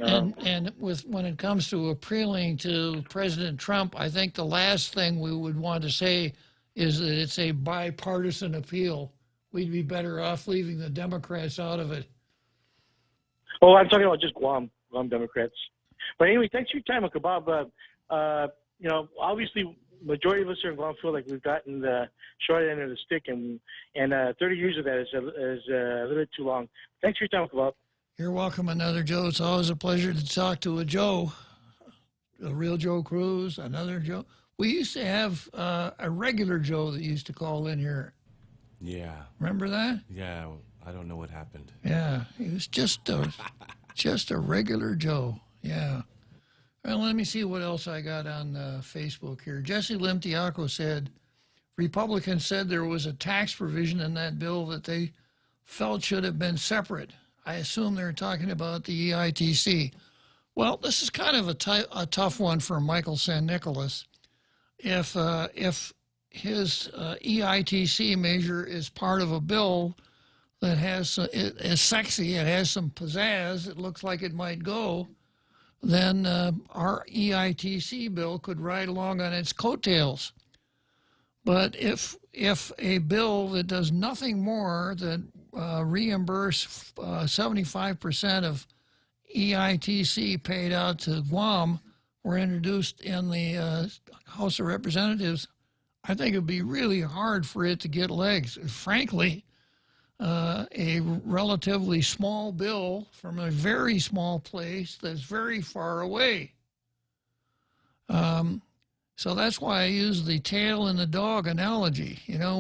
when it comes to appealing to President Trump, I think the last thing we would want to say is that it's a bipartisan appeal. We'd be better off leaving the Democrats out of it. Oh, I'm talking about just Guam Democrats. But anyway, thanks for your time, Uncle Bob. Obviously, majority of us here in Guam feel like we've gotten the short end of the stick, and 30 years of that is a little bit too long. Thanks for your time, Uncle Bob. You're welcome, another Joe. It's always a pleasure to talk to a Joe, a real Joe Cruz, another Joe. We used to have a regular Joe that used to call in here. Yeah. Remember that? Yeah, I don't know what happened. Yeah, he was just a regular Joe. Yeah. Well, let me see what else I got on Facebook here. Jesse Limtiaco said, Republicans said there was a tax provision in that bill that they felt should have been separate. I assume they're talking about the EITC. Well, this is kind of a tough one for Michael San Nicolas. If his EITC measure is part of a bill that is sexy, it has some pizzazz, it looks like it might go, then our EITC bill could ride along on its coattails. But if a bill that does nothing more than reimburse 75% of EITC paid out to Guam were introduced in the House of Representatives, I think it would be really hard for it to get legs. Frankly, a relatively small bill from a very small place that's very far away. So that's why I use the tail and the dog analogy. You know,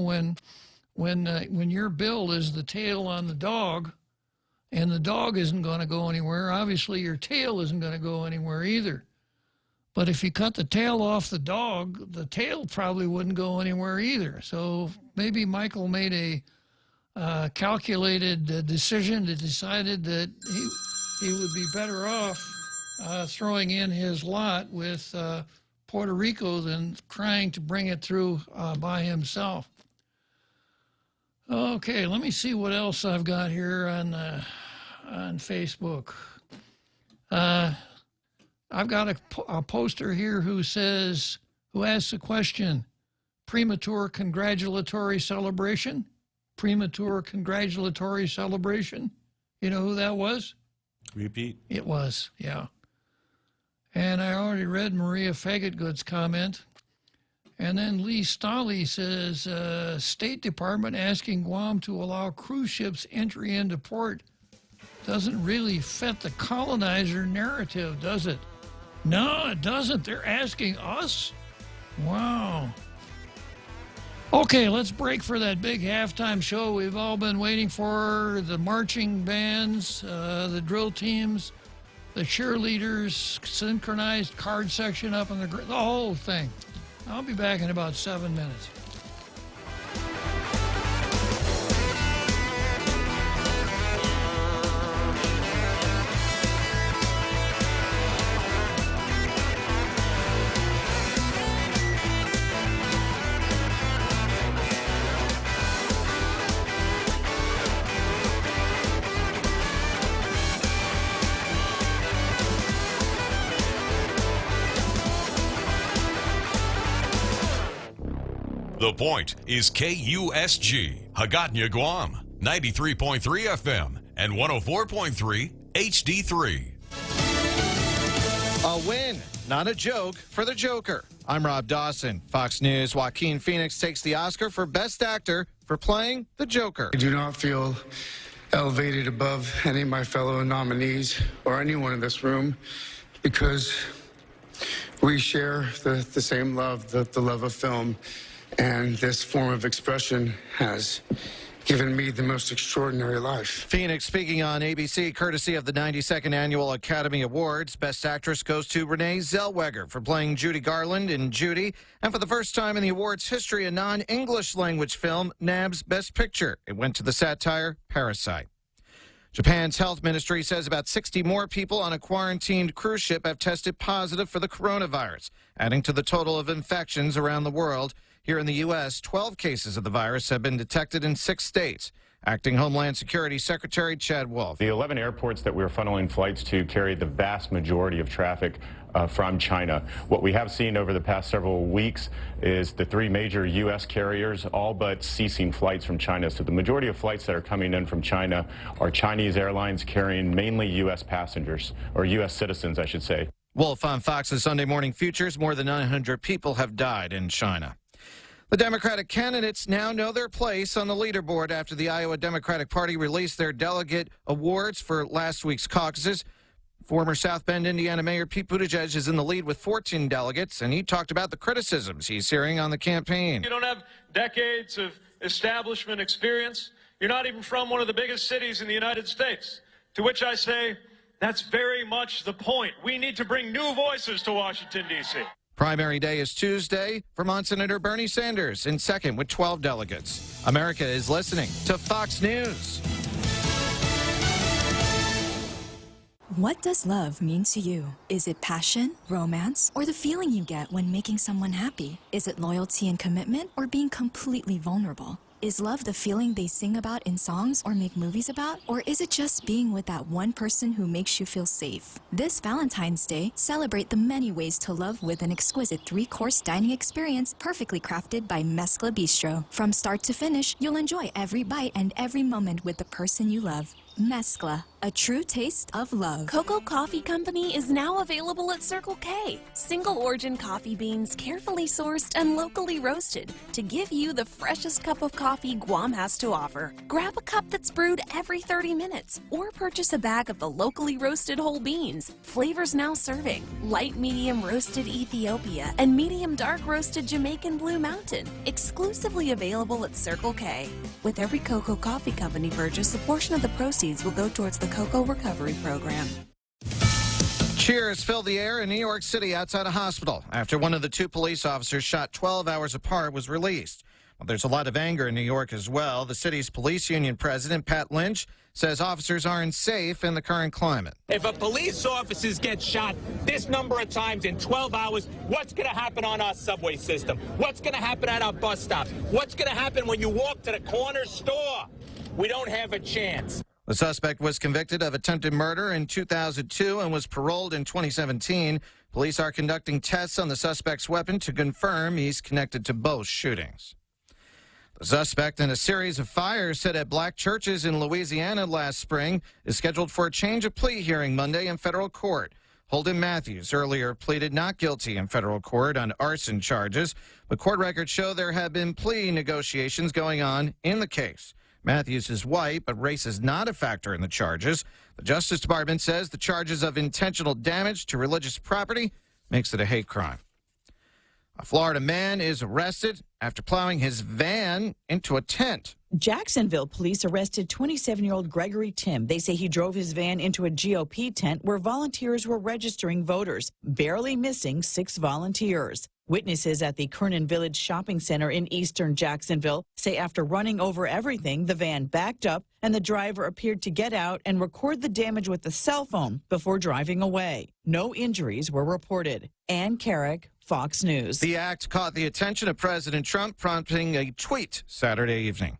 when your bill is the tail on the dog, and the dog isn't going to go anywhere, obviously your tail isn't going to go anywhere either. But if you cut the tail off the dog, the tail probably wouldn't go anywhere either. So maybe Michael made a calculated decision that decided that he would be better off throwing in his lot with Puerto Rico than trying to bring it through by himself. Okay, let me see what else I've got here on Facebook. I've got a poster here who asks a question: premature congratulatory celebration? Premature congratulatory celebration? You know who that was? Repeat. It was, yeah. And I already read Maria Fagotgood's comment. And then Lee Stolley says, State Department asking Guam to allow cruise ships entry into port doesn't really fit the colonizer narrative, does it? No, it doesn't. They're asking us? Wow. Okay, let's break for that big halftime show we've all been waiting for. The marching bands, the drill teams, the cheerleaders, synchronized card section up in the whole thing. I'll be back in about 7 minutes. The Point is KUSG, Hagåtña, Guam, 93.3 FM and 104.3 HD3. A win, not a joke, for the Joker. I'm Rob Dawson. Fox News' Joaquin Phoenix takes the Oscar for Best Actor for playing the Joker. I do not feel elevated above any of my fellow nominees or anyone in this room because we share the same love, the love of film. And this form of expression has given me the most extraordinary life. Phoenix speaking on ABC, courtesy of the 92nd Annual Academy Awards. Best Actress goes to Renee Zellweger for playing Judy Garland in Judy. And for the first time in the awards history, a non-English language film nabs Best Picture. It went to the satire Parasite. Japan's health ministry says about 60 more people on a quarantined cruise ship have tested positive for the coronavirus, adding to the total of infections around the world. Here in the U.S., 12 cases of the virus have been detected in 6 states. Acting Homeland Security Secretary Chad Wolf. The 11 airports that we're funneling flights to carry the vast majority of traffic from China. What we have seen over the past several weeks is the 3 major U.S. carriers all but ceasing flights from China. So the majority of flights that are coming in from China are Chinese airlines carrying mainly U.S. passengers, or U.S. citizens, I should say. Wolf on Fox's Sunday Morning Futures. More than 900 people have died in China. The Democratic candidates now know their place on the leaderboard after the Iowa Democratic Party released their delegate awards for last week's caucuses. Former South Bend, Indiana Mayor Pete Buttigieg is in the lead with 14 delegates, and he talked about the criticisms he's hearing on the campaign. You don't have decades of establishment experience. You're not even from one of the biggest cities in the United States. To which I say, that's very much the point. We need to bring new voices to Washington, D.C. Primary day is Tuesday. Vermont Senator Bernie Sanders in second with 12 delegates. America is listening to Fox News. What does love mean to you? Is it passion, romance, or the feeling you get when making someone happy? Is it loyalty and commitment, or being completely vulnerable? Is love the feeling they sing about in songs or make movies about? Or is it just being with that one person who makes you feel safe? This Valentine's Day, celebrate the many ways to love with an exquisite 3-course dining experience perfectly crafted by Mezcla Bistro. From start to finish, you'll enjoy every bite and every moment with the person you love. Mezcla, a true taste of love. Cocoa Coffee Company is now available at Circle K. Single origin coffee beans carefully sourced and locally roasted to give you the freshest cup of coffee Guam has to offer. Grab a cup that's brewed every 30 minutes or purchase a bag of the locally roasted whole beans. Flavors now serving: light medium roasted Ethiopia and medium dark roasted Jamaican Blue Mountain. Exclusively available at Circle K. With every Cocoa Coffee Company purchase, a portion of the proceeds will go towards the Cocoa Recovery Program. Cheers filled the air in New York City outside a hospital after one of the 2 police officers shot 12 hours apart was released. Well, there's a lot of anger in New York as well. The city's police union president, Pat Lynch, says officers aren't safe in the current climate. If a police officer gets shot this number of times in 12 hours, what's going to happen on our subway system? What's going to happen at our bus stops? What's going to happen when you walk to the corner store? We don't have a chance. The suspect was convicted of attempted murder in 2002 and was paroled in 2017. Police are conducting tests on the suspect's weapon to confirm he's connected to both shootings. The suspect in a series of fires set at black churches in Louisiana last spring is scheduled for a change of plea hearing Monday in federal court. Holden Matthews earlier pleaded not guilty in federal court on arson charges, but court records show there have been plea negotiations going on in the case. Matthews is white, but race is not a factor in the charges. The Justice Department says the charges of intentional damage to religious property makes it a hate crime. A Florida man is arrested after plowing his van into a tent. Jacksonville police arrested 27-year-old Gregory Tim. They say he drove his van into a GOP tent where volunteers were registering voters, barely missing 6 volunteers. Witnesses at the Kernan Village Shopping Center in eastern Jacksonville say after running over everything, the van backed up and the driver appeared to get out and record the damage with the cell phone before driving away. No injuries were reported. Ann Carrick, Fox News. The act caught the attention of President Trump, prompting a tweet Saturday evening.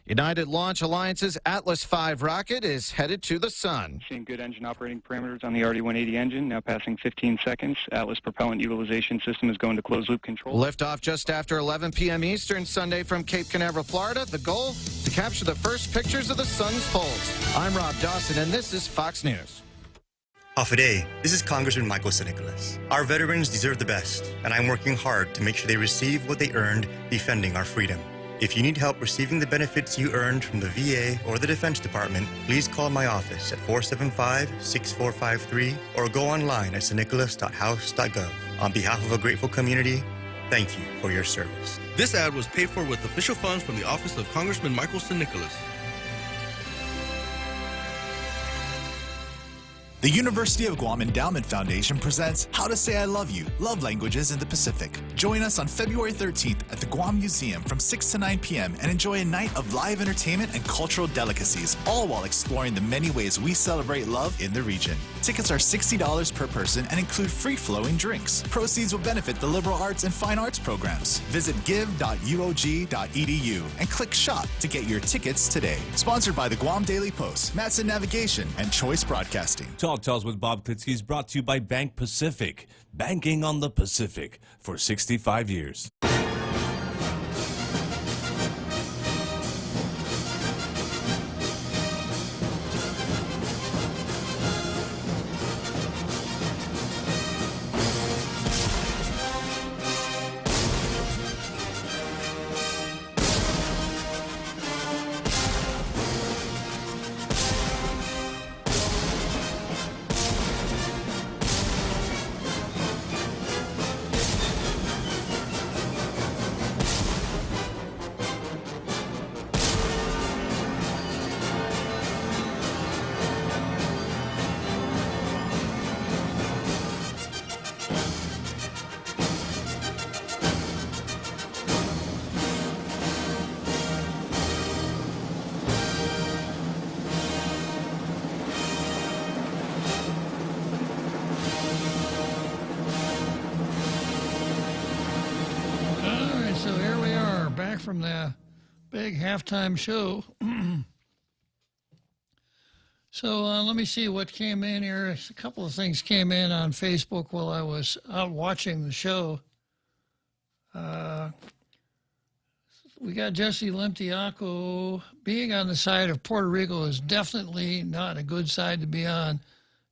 United Launch Alliance's Atlas V rocket is headed to the sun. Seeing good engine operating parameters on the RD-180 engine, now passing 15 seconds. Atlas propellant utilization system is going to closed-loop control. Liftoff just after 11 p.m. Eastern Sunday from Cape Canaveral, Florida. The goal, to capture the first pictures of the sun's poles. I'm Rob Dawson, and this is Fox News. Off a day, this is Congressman Michael Nicholas. Our veterans deserve the best, and I'm working hard to make sure they receive what they earned defending our freedom. If you need help receiving the benefits you earned from the VA or the Defense Department, please call my office at 475-6453 or go online at stnicholas.house.gov. On behalf of a grateful community, thank you for your service. This ad was paid for with official funds from the office of Congressman Michael Nicholas. The University of Guam Endowment Foundation presents How to Say I Love You, Love Languages in the Pacific. Join us on February 13th at the Guam Museum from 6 to 9 p.m. and enjoy a night of live entertainment and cultural delicacies, all while exploring the many ways we celebrate love in the region. Tickets are $60 per person and include free-flowing drinks. Proceeds will benefit the liberal arts and fine arts programs. Visit give.uog.edu and click Shop to get your tickets today. Sponsored by the Guam Daily Post, Matson Navigation, and Choice Broadcasting. Talk Tales with Bob Klitzkie is brought to you by Bank Pacific. Banking on the Pacific for 65 years. From the big halftime show. So let me see what came in here. A couple of things came in on Facebook while I was out watching the show. We got Jesse Limtiaco. Being on the side of Puerto Rico is definitely not a good side to be on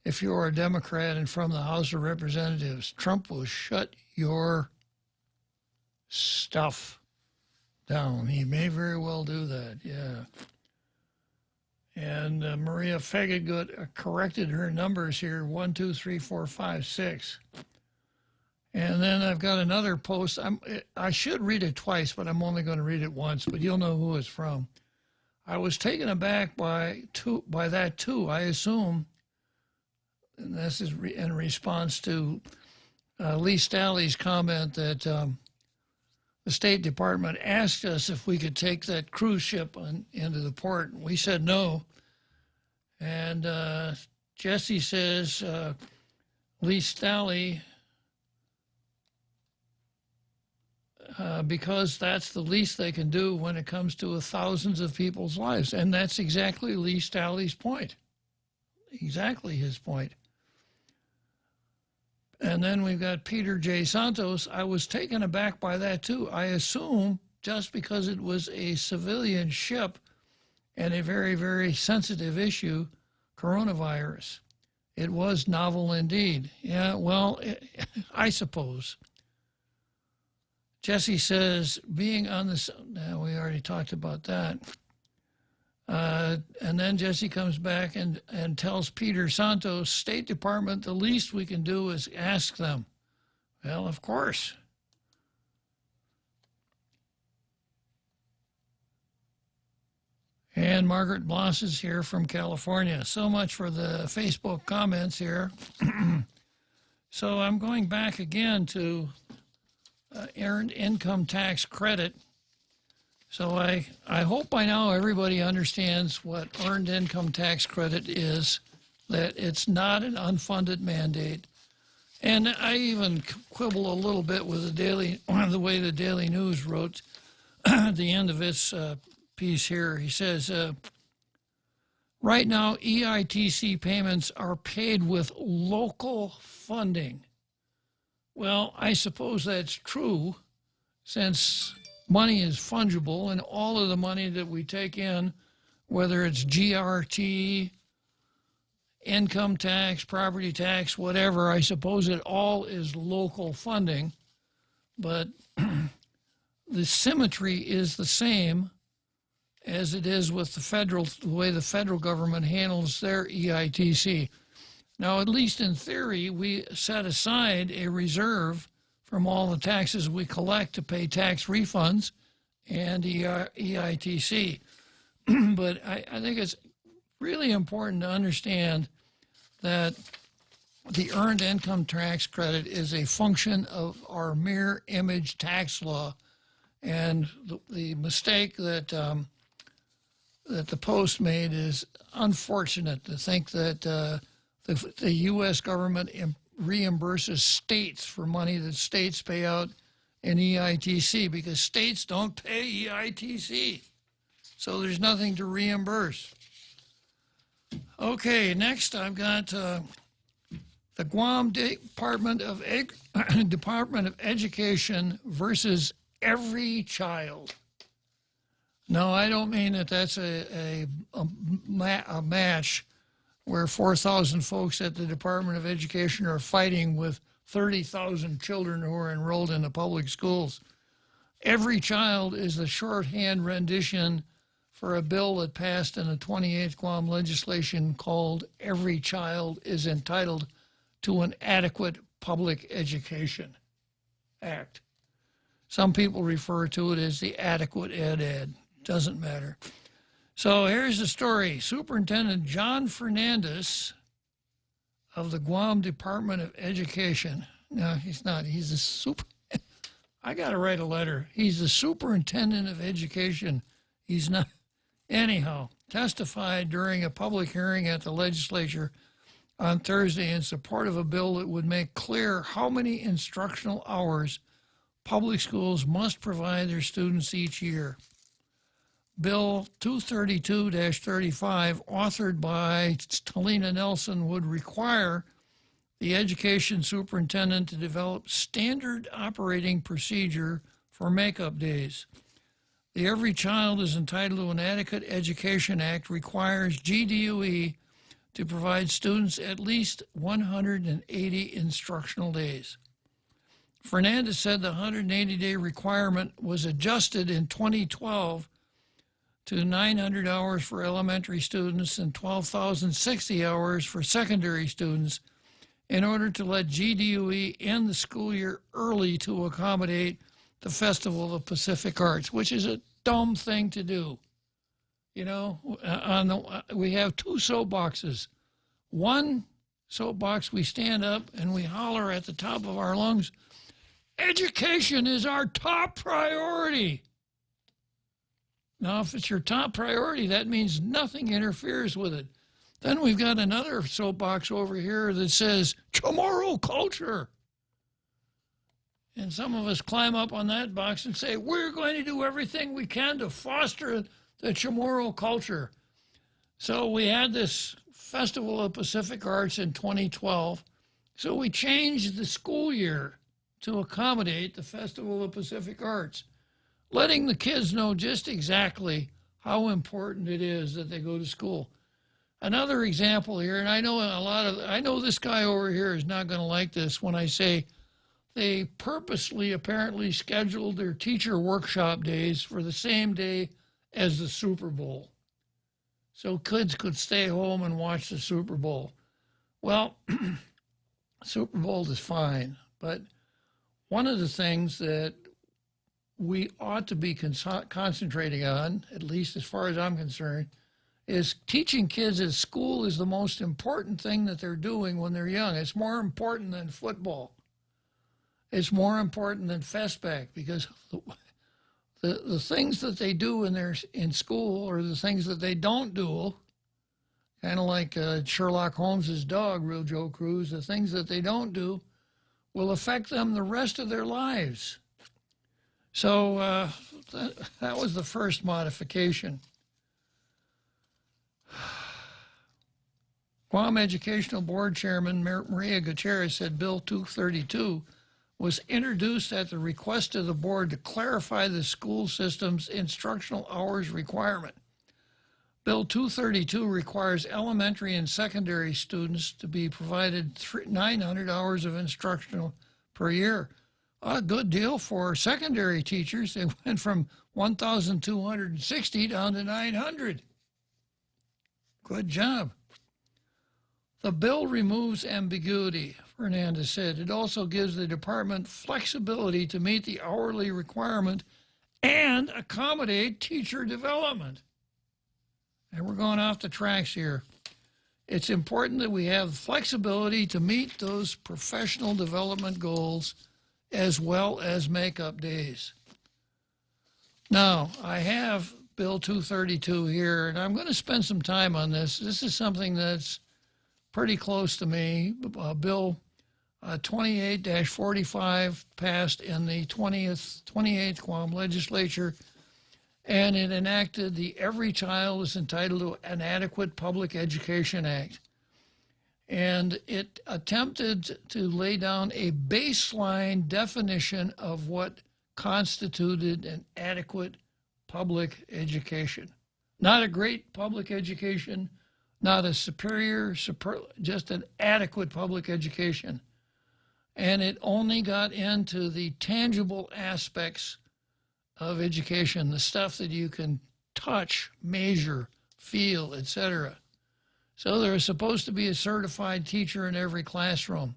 if you're a Democrat and from the House of Representatives. Trump will shut your stuff down. He may very well do that, yeah. And Maria Fegagut corrected her numbers here, 1, 2, 3, 4, 5, 6. And then I've got another post. I should read it twice, but I'm only going to read it once, but you'll know who it's from. I was taken aback by that too. I assume, and this is in response to Lee Staley's comment that the State Department asked us if we could take that cruise ship into the port. We said no. And Jesse says, Lee Staley, because that's the least they can do when it comes to thousands of people's lives. And that's exactly Lee Staley's point. Exactly his point. And then we've got Peter J. Santos. I was taken aback by that too. I assume just because it was a civilian ship and a very, very sensitive issue, coronavirus. It was novel indeed. Yeah, well, I suppose. Jesse says, being on the... Now, we already talked about that. And then Jesse comes back and tells Peter Santos, State Department, the least we can do is ask them. Well, of course. And Margaret Bloss is here from California. So much for the Facebook comments here. So I'm going back again to earned income tax credit. So I hope by now everybody understands what earned income tax credit is, that it's not an unfunded mandate. And I even quibble a little bit with the way the Daily News wrote at the end of its piece here. He says, right now EITC payments are paid with local funding. Well, I suppose that's true, since money is fungible, and all of the money that we take in, whether it's GRT, income tax, property tax, whatever, I suppose it all is local funding. But the symmetry is the same as it is with the way the federal government handles their EITC. Now, at least in theory, we set aside a reserve from all the taxes we collect to pay tax refunds and EITC. But I think it's really important to understand that the earned income tax credit is a function of our mirror image tax law. And the mistake that the Post made is unfortunate, to think that the U.S. government reimburses states for money that states pay out in EITC, because states don't pay EITC. So there's nothing to reimburse. Okay, next I've got the Guam Department of Education versus every child. No, I don't mean that that's a match where 4,000 folks at the Department of Education are fighting with 30,000 children who are enrolled in the public schools. Every child is the shorthand rendition for a bill that passed in the 28th Guam legislation called Every Child is Entitled to an Adequate Public Education Act. Some people refer to it as the Adequate Ed. Doesn't matter. So here's the story. Superintendent John Fernandez of the Guam Department of Education. No, he's not. He's I got to write a letter. He's the superintendent of education. He's not. Anyhow, testified during a public hearing at the legislature on Thursday in support of a bill that would make clear how many instructional hours public schools must provide their students each year. Bill 232-35, authored by Talina Nelson, would require the education superintendent to develop standard operating procedure for makeup days. The Every Child is Entitled to an Adequate Education Act requires GDUE to provide students at least 180 instructional days. Fernandez said the 180-day requirement was adjusted in 2012 to 900 hours for elementary students and 12,060 hours for secondary students in order to let GDUE end the school year early to accommodate the Festival of Pacific Arts, which is a dumb thing to do. You know, we have two soapboxes. One soapbox, we stand up and we holler at the top of our lungs, education is our top priority. Now, if it's your top priority, that means nothing interferes with it. Then we've got another soapbox over here that says tomorrow culture. And some of us climb up on that box and say, we're going to do everything we can to foster the Chamorro culture. So we had this Festival of Pacific Arts in 2012. So we changed the school year to accommodate the Festival of Pacific Arts, letting the kids know just exactly how important it is that they go to school. Another example here, and I know this guy over here is not going to like this when I say they purposely apparently scheduled their teacher workshop days for the same day as the Super Bowl, so kids could stay home and watch the Super Bowl. Well, Super Bowl is fine, but one of the things that we ought to be concentrating on, at least as far as I'm concerned, is teaching kids at school is the most important thing that they're doing when they're young. It's more important than football. It's more important than Festback, because the things that they do in school or the things that they don't do, kind of like Sherlock Holmes's dog, Real Joe Cruz, the things that they don't do will affect them the rest of their lives. So that was the first modification. Guam Educational Board Chairman Maria Gutierrez said Bill 232 was introduced at the request of the board to clarify the school system's instructional hours requirement. Bill 232 requires elementary and secondary students to be provided 900 hours of instructional per year. A good deal for secondary teachers. They went from 1,260 down to 900. Good job. The bill removes ambiguity, Fernandez said. It also gives the department flexibility to meet the hourly requirement and accommodate teacher development. And we're going off the tracks here. It's important that we have flexibility to meet those professional development goals as well as makeup days. Now, I have Bill 232 here, and I'm going to spend some time on this. This is something that's pretty close to me. Bill 28-45 passed in the 28th Guam legislature, and it enacted the Every Child is Entitled to an Adequate Public Education Act. And it attempted to lay down a baseline definition of what constituted an adequate public education. Not a great public education, not a superior, just an adequate public education. And it only got into the tangible aspects of education, the stuff that you can touch, measure, feel, etc. So there was supposed to be a certified teacher in every classroom.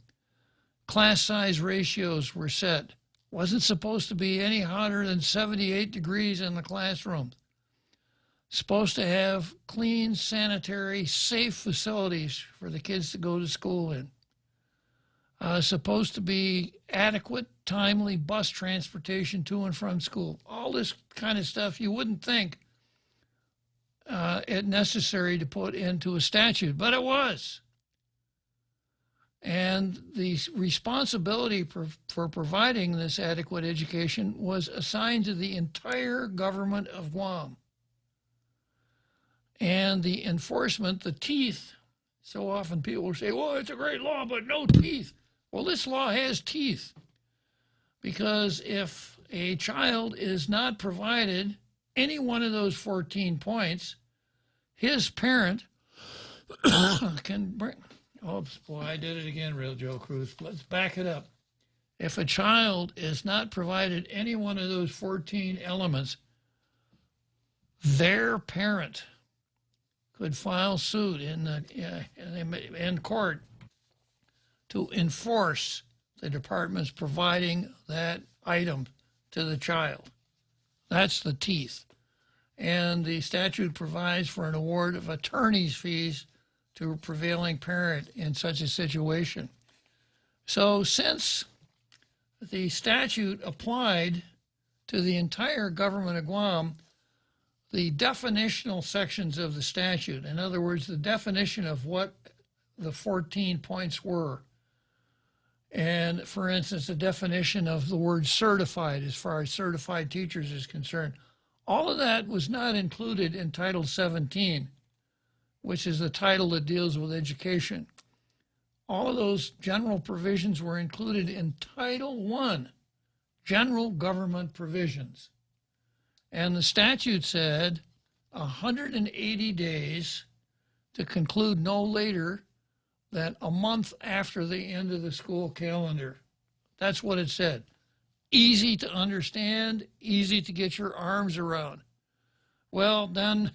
Class size ratios were set. Wasn't supposed to be any hotter than 78 degrees in the classroom. Supposed to have clean, sanitary, safe facilities for the kids to go to school in. Supposed to be adequate, timely bus transportation to and from school. All this kind of stuff you wouldn't think it necessary to put into a statute, but it was. And the responsibility for providing this adequate education was assigned to the entire government of Guam. and the enforcement, the teeth. So often people will say, well, it's a great law, but no teeth. Well, this law has teeth, because if a child is not provided any one of those 14 points, his parent can bring, oops, boy, I did it again, Real Joe Cruz. Let's back it up. If a child is not provided any one of those 14 elements, their parent could file suit in court to enforce the department's providing that item to the child. That's the teeth. And the statute provides for an award of attorney's fees to a prevailing parent in such a situation. So since the statute applied to the entire government of Guam, the definitional sections of the statute, in other words, the definition of what the 14 points were, and for instance, the definition of the word certified as far as certified teachers is concerned, all of that was not included in Title 17, which is the title that deals with education. All of those general provisions were included in Title I, General Government Provisions. And the statute said 180 days to conclude no later than a month after the end of the school calendar. That's what it said. Easy to understand, easy to get your arms around. Well, then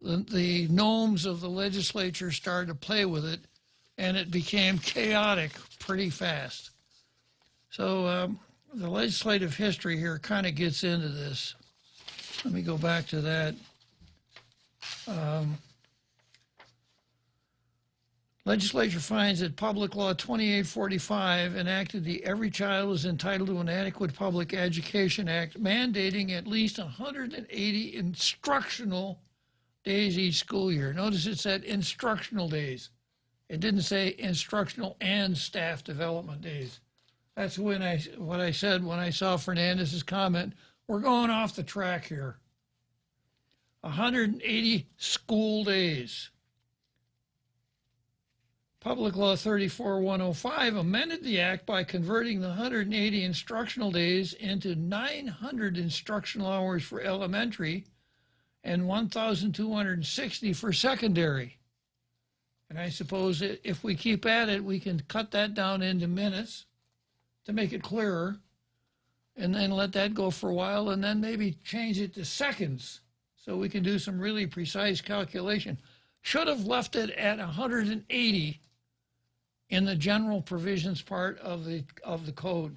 the gnomes of the legislature started to play with it, and it became chaotic pretty fast. So the legislative history here kind of gets into this. Let me go back to that. Legislature finds that Public Law 2845 enacted the Every Child is Entitled to an Adequate Public Education Act, mandating at least 180 instructional days each school year. Notice it said instructional days. It didn't say instructional and staff development days. That's what I said when I saw Fernandez's comment. We're going off the track here. 180 school days. Public Law 34105 amended the act by converting the 180 instructional days into 900 instructional hours for elementary and 1,260 for secondary. And I suppose if we keep at it, we can cut that down into minutes to make it clearer, and then let that go for a while, and then maybe change it to seconds so we can do some really precise calculation. Should have left it at 180 in the general provisions part of the code.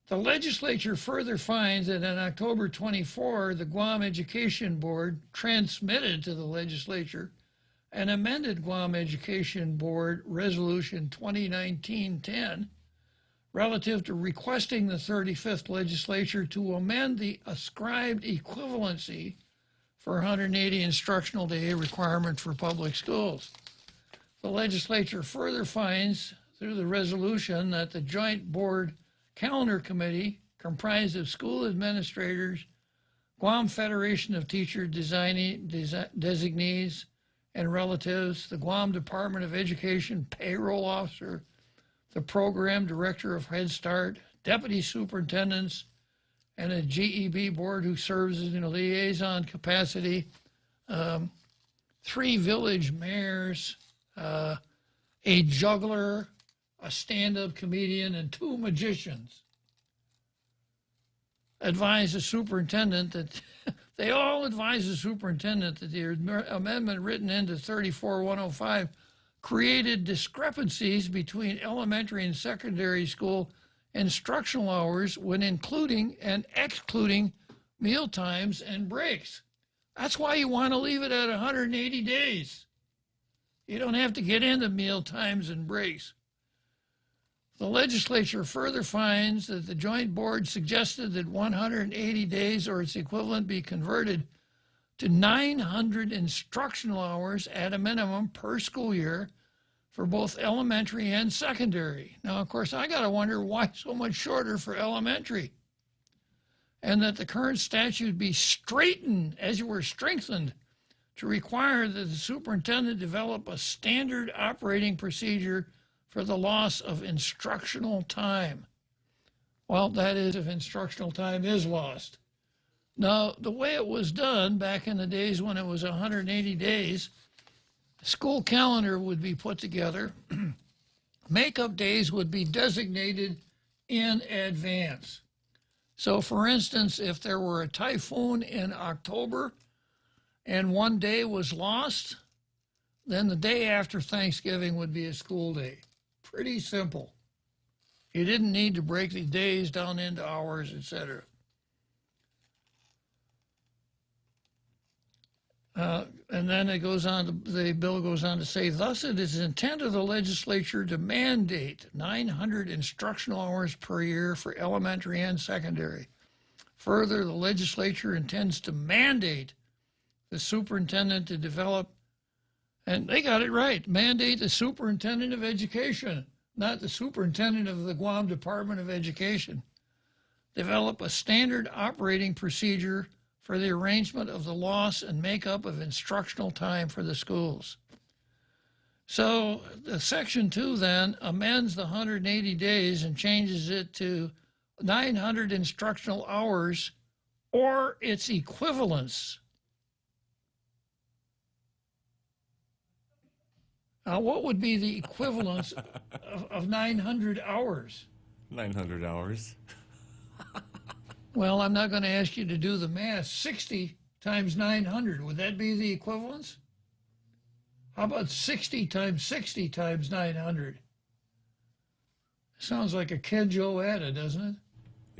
The legislature further finds that on October 24, the Guam Education Board transmitted to the legislature an amended Guam Education Board Resolution 2019-10 relative to requesting the 35th legislature to amend the ascribed equivalency for 180 instructional day requirement for public schools. The legislature further finds through the resolution that the Joint Board Calendar Committee, comprised of school administrators, Guam Federation of Teacher Designees and relatives, the Guam Department of Education payroll officer, the program director of Head Start, deputy superintendents, and a GEB board who serves in a liaison capacity, 3 village mayors, a juggler, a stand-up comedian, and 2 magicians. Advise the superintendent that they all advise the superintendent that the amendment written into 34105 created discrepancies between elementary and secondary school instructional hours when including and excluding meal times and breaks. That's why you want to leave it at 180 days. You don't have to get into meal times and breaks. The legislature further finds that the Joint Board suggested that 180 days or its equivalent be converted to 900 instructional hours at a minimum per school year for both elementary and secondary. Now, of course, I got to wonder why so much shorter for elementary, and that the current statute be strengthened to require that the superintendent develop a standard operating procedure for the loss of instructional time. Well, that is, if instructional time is lost. Now, the way it was done back in the days when it was 180 days, a school calendar would be put together. Makeup days would be designated in advance. So, for instance, if there were a typhoon in October and one day was lost, then the day after Thanksgiving would be a school day. Pretty simple. You didn't need to break the days down into hours, etc. And then it goes on the bill goes on to say, thus it is the intent of the legislature to mandate 900 instructional hours per year for elementary and secondary. Further, the legislature intends to mandate the superintendent to develop, and they got it right, mandate the superintendent of education, not the superintendent of the Guam Department of Education, develop a standard operating procedure for the arrangement of the loss and makeup of instructional time for the schools. So the Section 2 then amends the 180 days and changes it to 900 instructional hours or its equivalents. Now, what would be the equivalence of 900 hours? 900 hours. Well, I'm not going to ask you to do the math. 60 times 900, would that be the equivalence? How about 60 times 60 times 900? Sounds like a Ken Joetta, doesn't it?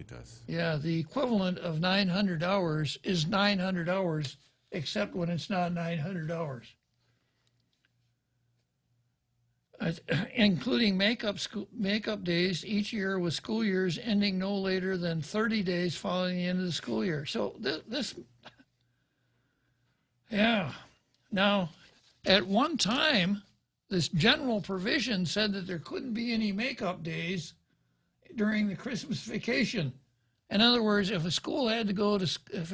It does. Yeah, the equivalent of 900 hours is 900 hours, except when it's not 900 hours. Including makeup days each year, with school years ending no later than 30 days following the end of the school year. So yeah. Now, at one time, this general provision said that there couldn't be any makeup days during the Christmas vacation. In other words, if a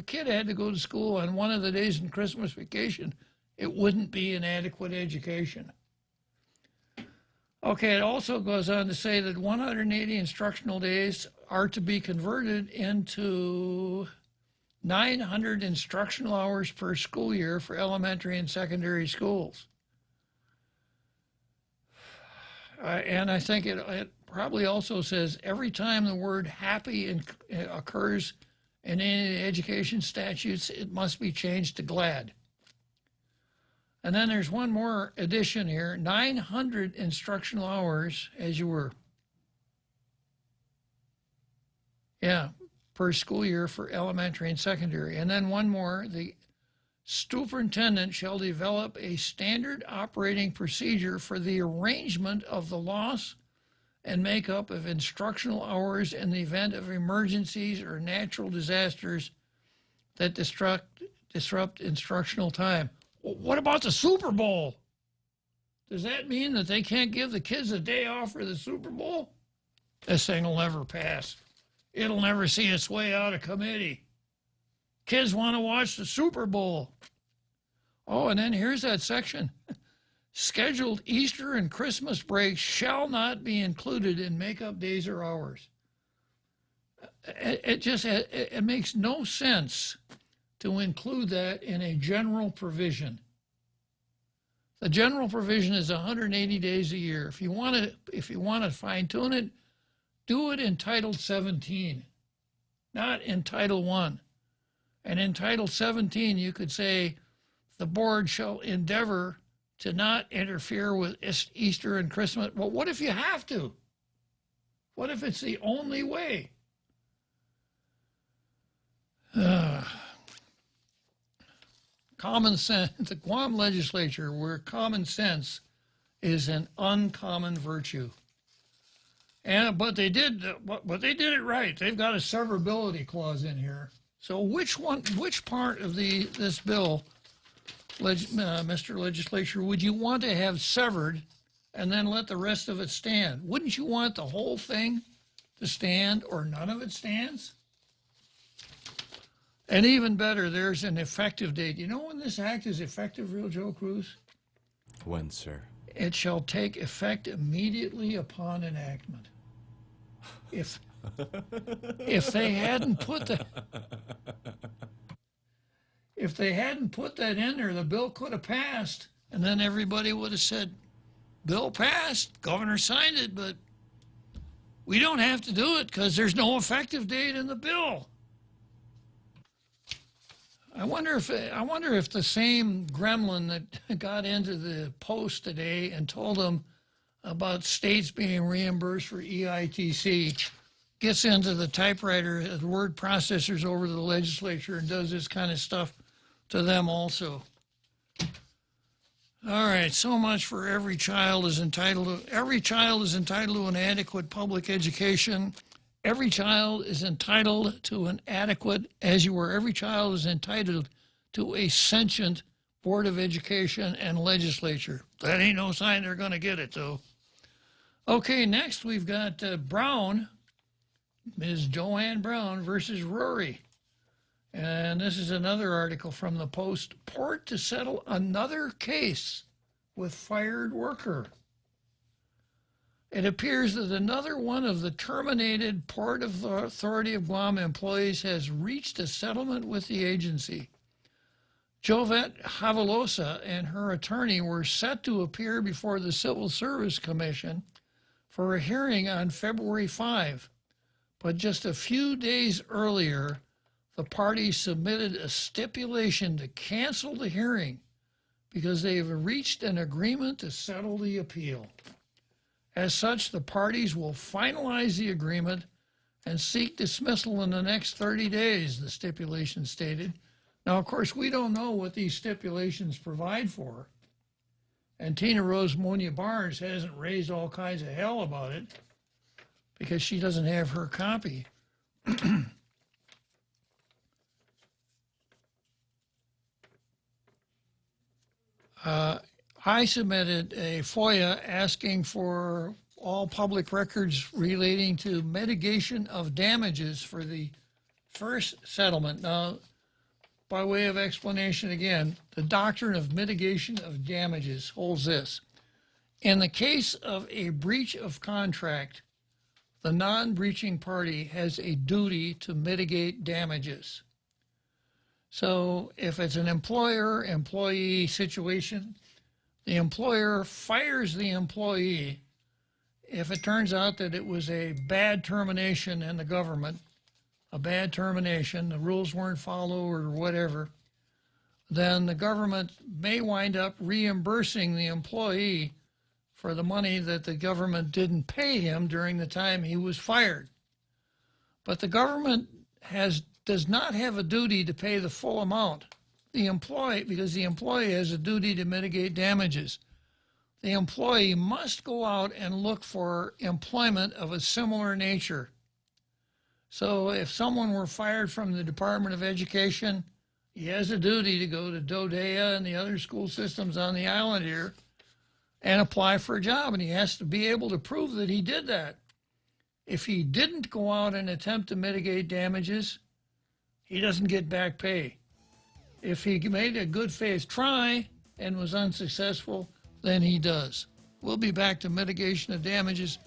kid had to go to school on one of the days in Christmas vacation, it wouldn't be an adequate education. Okay, it also goes on to say that 180 instructional days are to be converted into 900 instructional hours per school year for elementary and secondary schools. And I think it probably also says every time the word happy occurs in any education statutes, it must be changed to glad. And then there's one more addition here, 900 instructional hours, as you were. Yeah, per school year for elementary and secondary. And then one more, the superintendent shall develop a standard operating procedure for the arrangement of the loss and makeup of instructional hours in the event of emergencies or natural disasters that disrupt instructional time. What about the Super Bowl? Does that mean that they can't give the kids a day off for the Super Bowl? This thing will never pass. It'll never see its way out of committee. Kids want to watch the Super Bowl. Oh, and then here's that section. Scheduled Easter and Christmas breaks shall not be included in makeup days or hours. It makes no sense to include that in a general provision. The general provision is 180 days a year. If you want to fine tune it, do it in Title 17, not in Title I. And in Title 17, you could say the board shall endeavor to not interfere with Easter and Christmas. Well, what if you have to? What if it's the only way? Common sense, the Guam legislature, where common sense is an uncommon virtue. But they did it right. They've got a severability clause in here. So which part of this bill, Mr. Legislature, would you want to have severed and then let the rest of it stand? Wouldn't you want the whole thing to stand or none of it stands? And even better, there's an effective date. You know when this act is effective, real Joe Cruz? When, sir? It shall take effect immediately upon enactment. If they hadn't put that in there, the bill could have passed, and then everybody would have said, "Bill passed, governor signed it, but we don't have to do it because there's no effective date in the bill." I wonder if the same gremlin that got into the Post today and told them about states being reimbursed for EITC gets into the typewriter, the word processors over to the legislature and does this kind of stuff to them also. All right, so much for every child is entitled to an adequate public education. Every child is entitled to an adequate, every child is entitled to a sentient Board of Education and legislature. That ain't no sign they're going to get it, though. Okay, next we've got Brown, Ms. Joanne Brown versus Rory. And this is another article from the Post. Port to settle another case with fired worker. It appears that another one of the terminated Port Authority of Guam employees has reached a settlement with the agency. Jovette Havalosa and her attorney were set to appear before the Civil Service Commission for a hearing on February 5, but just a few days earlier, the parties submitted a stipulation to cancel the hearing because they have reached an agreement to settle the appeal. As such, the parties will finalize the agreement and seek dismissal in the next 30 days, the stipulation stated. Now, of course, we don't know what these stipulations provide for. And Tina Rose Monia Barnes hasn't raised all kinds of hell about it because she doesn't have her copy. I submitted a FOIA asking for all public records relating to mitigation of damages for the first settlement. Now, by way of explanation again, the doctrine of mitigation of damages holds this. In the case of a breach of contract, the non-breaching party has a duty to mitigate damages. So if it's an employer-employee situation, the employer fires the employee if it turns out that it was a bad termination in the government, a bad termination, the rules weren't followed or whatever, then the government may wind up reimbursing the employee for the money that the government didn't pay him during the time he was fired. But the government does not have a duty to pay the full amount. Because the employee has a duty to mitigate damages. The employee must go out and look for employment of a similar nature. So if someone were fired from the Department of Education, he has a duty to go to Dodea and the other school systems on the island here and apply for a job, and he has to be able to prove that he did that. If he didn't go out and attempt to mitigate damages, he doesn't get back pay. If he made a good faith try and was unsuccessful, then he does. We'll be back to mitigation of damages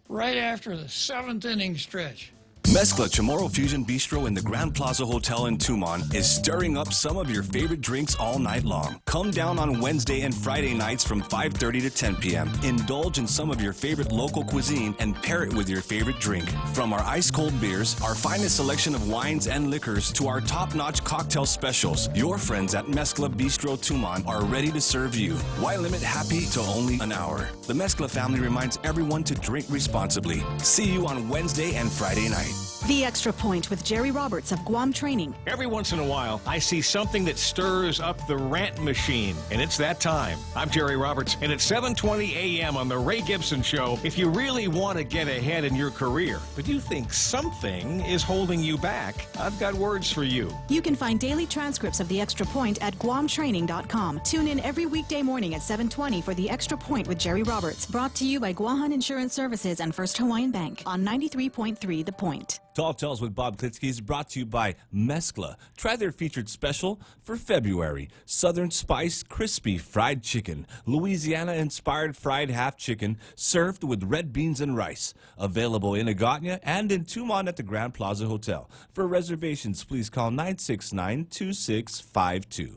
right after the 7th inning stretch. Mezcla Chamorro Fusion Bistro in the Grand Plaza Hotel in Tumon is stirring up some of your favorite drinks all night long. Come down on Wednesday and Friday nights from 5:30 to 10 p.m. Indulge in some of your favorite local cuisine and pair it with your favorite drink. From our ice-cold beers, our finest selection of wines and liquors, to our top-notch cocktail specials, your friends at Mezcla Bistro Tumon are ready to serve you. Why limit happy to only an hour? The Mezcla family reminds everyone to drink responsibly. See you on Wednesday and Friday night. The Extra Point with Jerry Roberts of Guam Training. Every once in a while, I see something that stirs up the rant machine, and it's that time. I'm Jerry Roberts, and at 7:20 a.m. on The Ray Gibson Show, if you really want to get ahead in your career, but you think something is holding you back, I've got words for you. You can find daily transcripts of The Extra Point at guamtraining.com. Tune in every weekday morning at 7:20 for The Extra Point with Jerry Roberts, brought to you by Guahan Insurance Services and First Hawaiian Bank on 93.3 The Point. Tall Tales with Bob Klitzkie is brought to you by Mescla. Try their featured special for February. Southern Spice Crispy Fried Chicken. Louisiana-inspired fried half chicken served with red beans and rice. Available in Agotnia and in Tumon at the Grand Plaza Hotel. For reservations, please call 969-2652.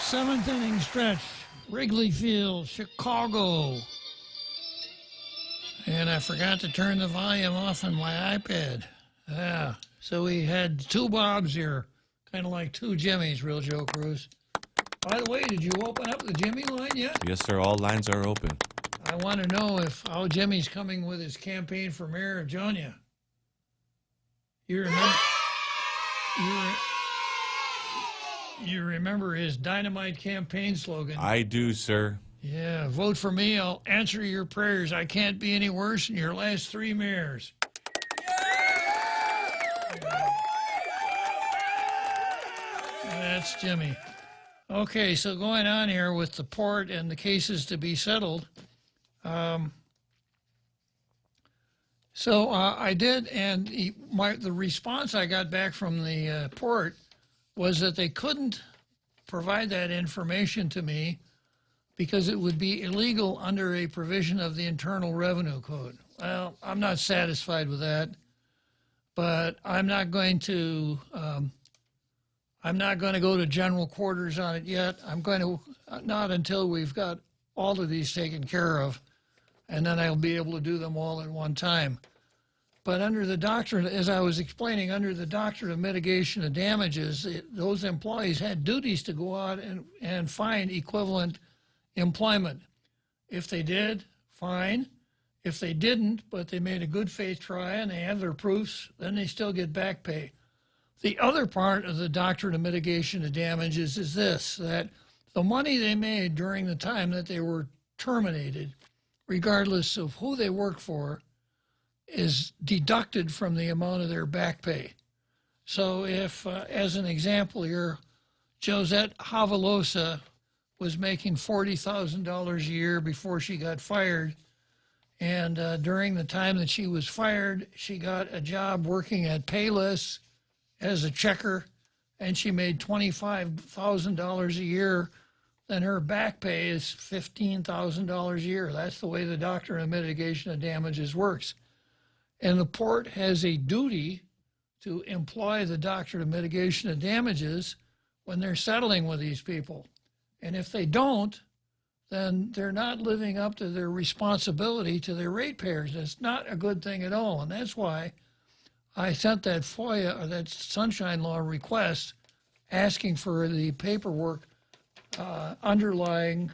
Seventh inning stretch, Wrigley Field, Chicago. And I forgot to turn the volume off on my iPad. Yeah, so we had two Bobs here, kind of like two Jimmys, Real Joe Cruz. By the way, did you open up the Jimmy line yet? Yes, sir. All lines are open. I want to know how Jimmy's coming with his campaign for mayor of Jonia. You remember? You remember his dynamite campaign slogan? I do, sir. Yeah, vote for me. I'll answer your prayers. I can't be any worse than your last three mayors. That's Jimmy. Okay, so going on here with the port and the cases to be settled. I did, and the response I got back from the port was that they couldn't provide that information to me because it would be illegal under a provision of the Internal Revenue Code. Well, I'm not satisfied with that, but I'm not going to go to general quarters on it yet. I'm going to, not until we've got all of these taken care of, and then I'll be able to do them all at one time. But under the doctrine, as I was explaining, under the doctrine of mitigation of damages, those employees had duties to go out and find equivalent employment. If they did, fine. If they didn't, but they made a good faith try and they have their proofs, then they still get back pay. The other part of the doctrine of mitigation of damages is this, that the money they made during the time that they were terminated, regardless of who they worked for, is deducted from the amount of their back pay. So if, as an example here, Josette Havalosa was making $40,000 a year before she got fired, and during the time that she was fired, she got a job working at Payless as a checker, and she made $25,000 a year, then her back pay is $15,000 a year. That's the way the doctrine of mitigation of damages works. And the port has a duty to employ the doctrine of mitigation of damages when they're settling with these people. And if they don't, then they're not living up to their responsibility to their ratepayers. It's not a good thing at all. And that's why I sent that FOIA, or that Sunshine Law request, asking for the paperwork underlying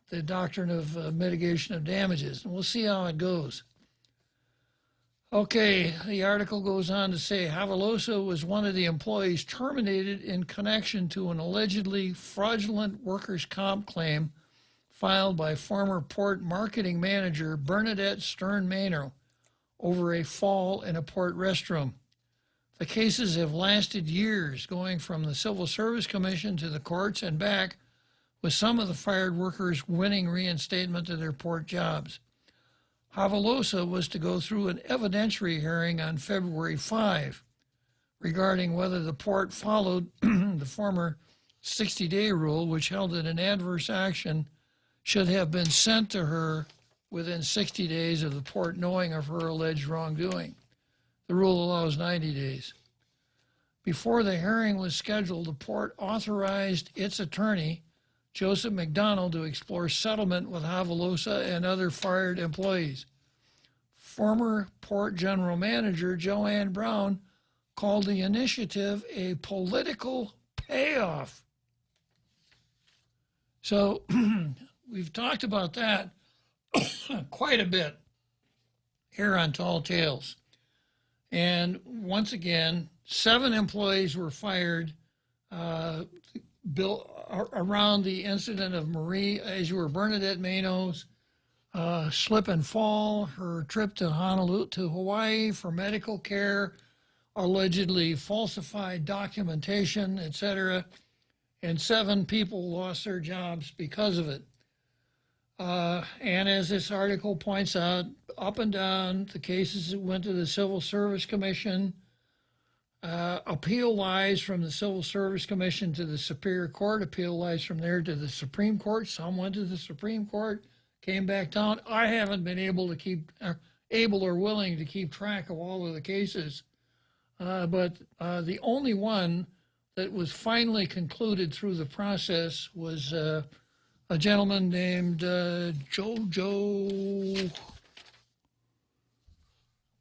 the doctrine of mitigation of damages. And we'll see how it goes. Okay, the article goes on to say Havalosa was one of the employees terminated in connection to an allegedly fraudulent workers' comp claim filed by former port marketing manager Bernadette Stern-Maynor over a fall in a port restroom. The cases have lasted years, going from the Civil Service Commission to the courts and back, with some of the fired workers winning reinstatement to their port jobs. Havalosa was to go through an evidentiary hearing on February 5 regarding whether the port followed the former 60-day rule, which held that an adverse action should have been sent to her within 60 days of the port knowing of her alleged wrongdoing. The rule allows 90 days. Before the hearing was scheduled, the port authorized its attorney, Joseph McDonald, to explore settlement with Havalosa and other fired employees. Former port general manager Joanne Brown called the initiative a political payoff. So we've talked about that quite a bit here on Tall Tales. And once again, 7 employees were fired around the incident of Marie Azure Bernadette Maino's slip and fall, her trip to Honolulu to Hawaii for medical care, allegedly falsified documentation, etc. And 7 people lost their jobs because of it. And as this article points out, up and down the cases that went to the Civil Service Commission, appeal lies from the Civil Service Commission to the Superior Court, appeal lies from there to the Supreme Court. Some went to the Supreme Court, came back down. I haven't been able to keep, able or willing to keep track of all of the cases. But the only one that was finally concluded through the process was a gentleman named Jojo.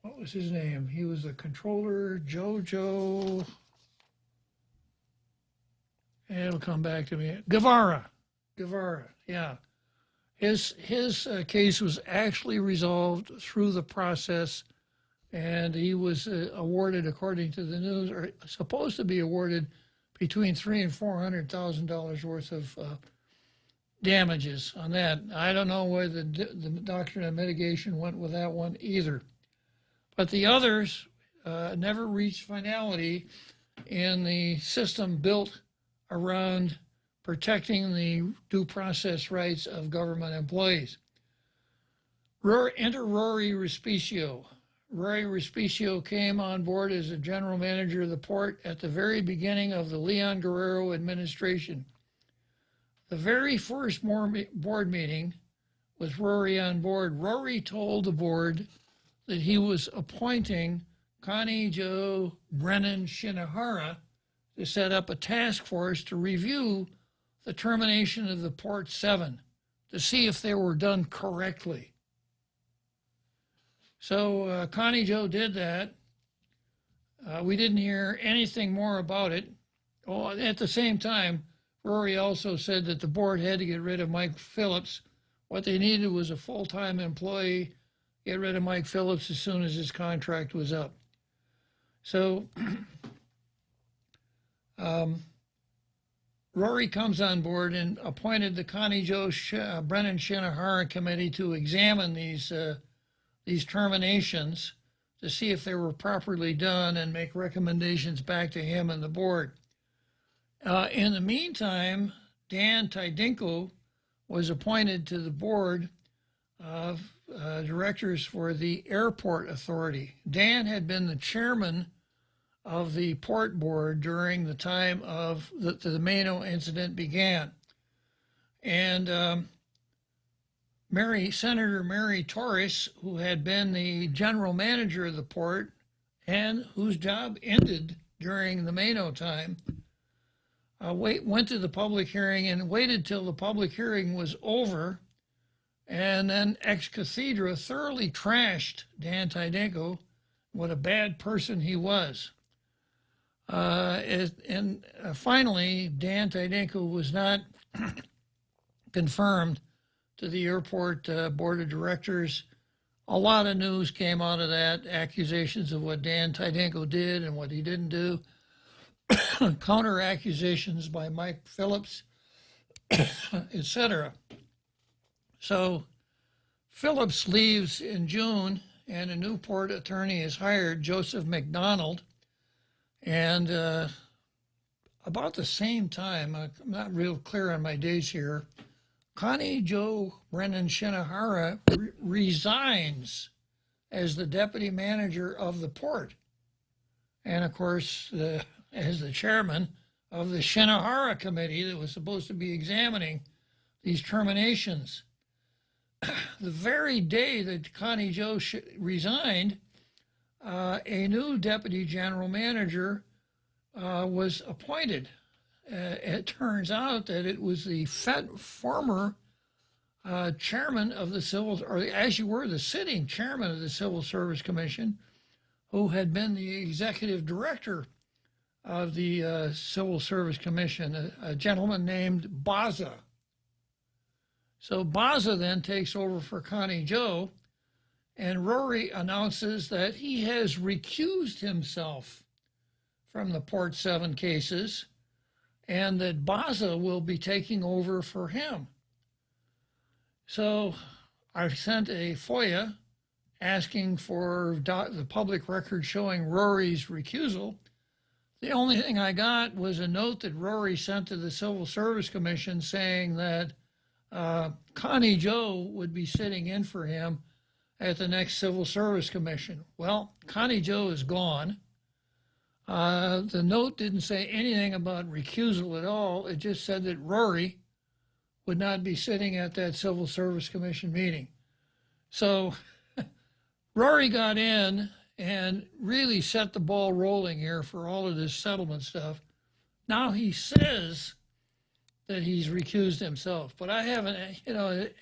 What was his name? He was the controller, Jojo. It'll come back to me. Guevara, yeah. His case was actually resolved through the process, and he was awarded, according to the news, or supposed to be awarded between $300,000 and $400,000 worth of damages on that. I don't know where the doctrine of mitigation went with that one either. But the others never reached finality in the system built around protecting the due process rights of government employees. Enter Rory Respicio. Rory Respicio came on board as a general manager of the port at the very beginning of the Leon Guerrero administration. The very first board meeting with Rory on board, Rory told the board that he was appointing Connie Jo Brennan Shinohara to set up a task force to review the termination of the Port 7 to see if they were done correctly. So Connie Jo did that. We didn't hear anything more about it. Oh, at the same time, Rory also said that the board had to get rid of Mike Phillips. What they needed was a full-time employee, get rid of Mike Phillips as soon as his contract was up. So Rory comes on board and appointed the Connie Jo Brennan Shinohara committee to examine these terminations to see if they were properly done and make recommendations back to him and the board. In the meantime, Dan Tydinko was appointed to the board of directors for the Airport Authority. Dan had been the chairman of the port board during the time of the Mano incident began. And Senator Mary Torres, who had been the general manager of the port and whose job ended during the Mano time, went to the public hearing and waited till the public hearing was over, and then ex cathedra thoroughly trashed Dan Tydinko, what a bad person he was. And finally, Dan Tydinko was not confirmed to the airport board of directors. A lot of news came out of that, accusations of what Dan Tydinko did and what he didn't do. Counter accusations by Mike Phillips, etc. So Phillips leaves in June, and a new port attorney is hired, Joseph McDonald. And about the same time, I'm not real clear on my days here, Connie Jo Brennan Shinohara resigns as the deputy manager of the port. And of course, as the chairman of the Shinohara committee that was supposed to be examining these terminations. The very day that Connie Jo resigned, a new deputy general manager was appointed. It turns out that it was the former chairman of the civil, or as you were, the sitting chairman of the Civil Service Commission, who had been the executive director of the Civil Service Commission, a gentleman named Baza. So Baza then takes over for Connie Jo, And Rory announces that he has recused himself from the Port 7 cases and that Baza will be taking over for him. So I sent a FOIA asking for the public record showing Rory's recusal. The only thing I got was a note that Rory sent to the Civil Service Commission saying that Connie Joe would be sitting in for him at the next Civil Service Commission. Well, Connie Joe is gone. The note didn't say anything about recusal at all. It just said that Rory would not be sitting at that Civil Service Commission meeting. So Rory got in and really set the ball rolling here for all of this settlement stuff. Now he says that he's recused himself, but I haven't,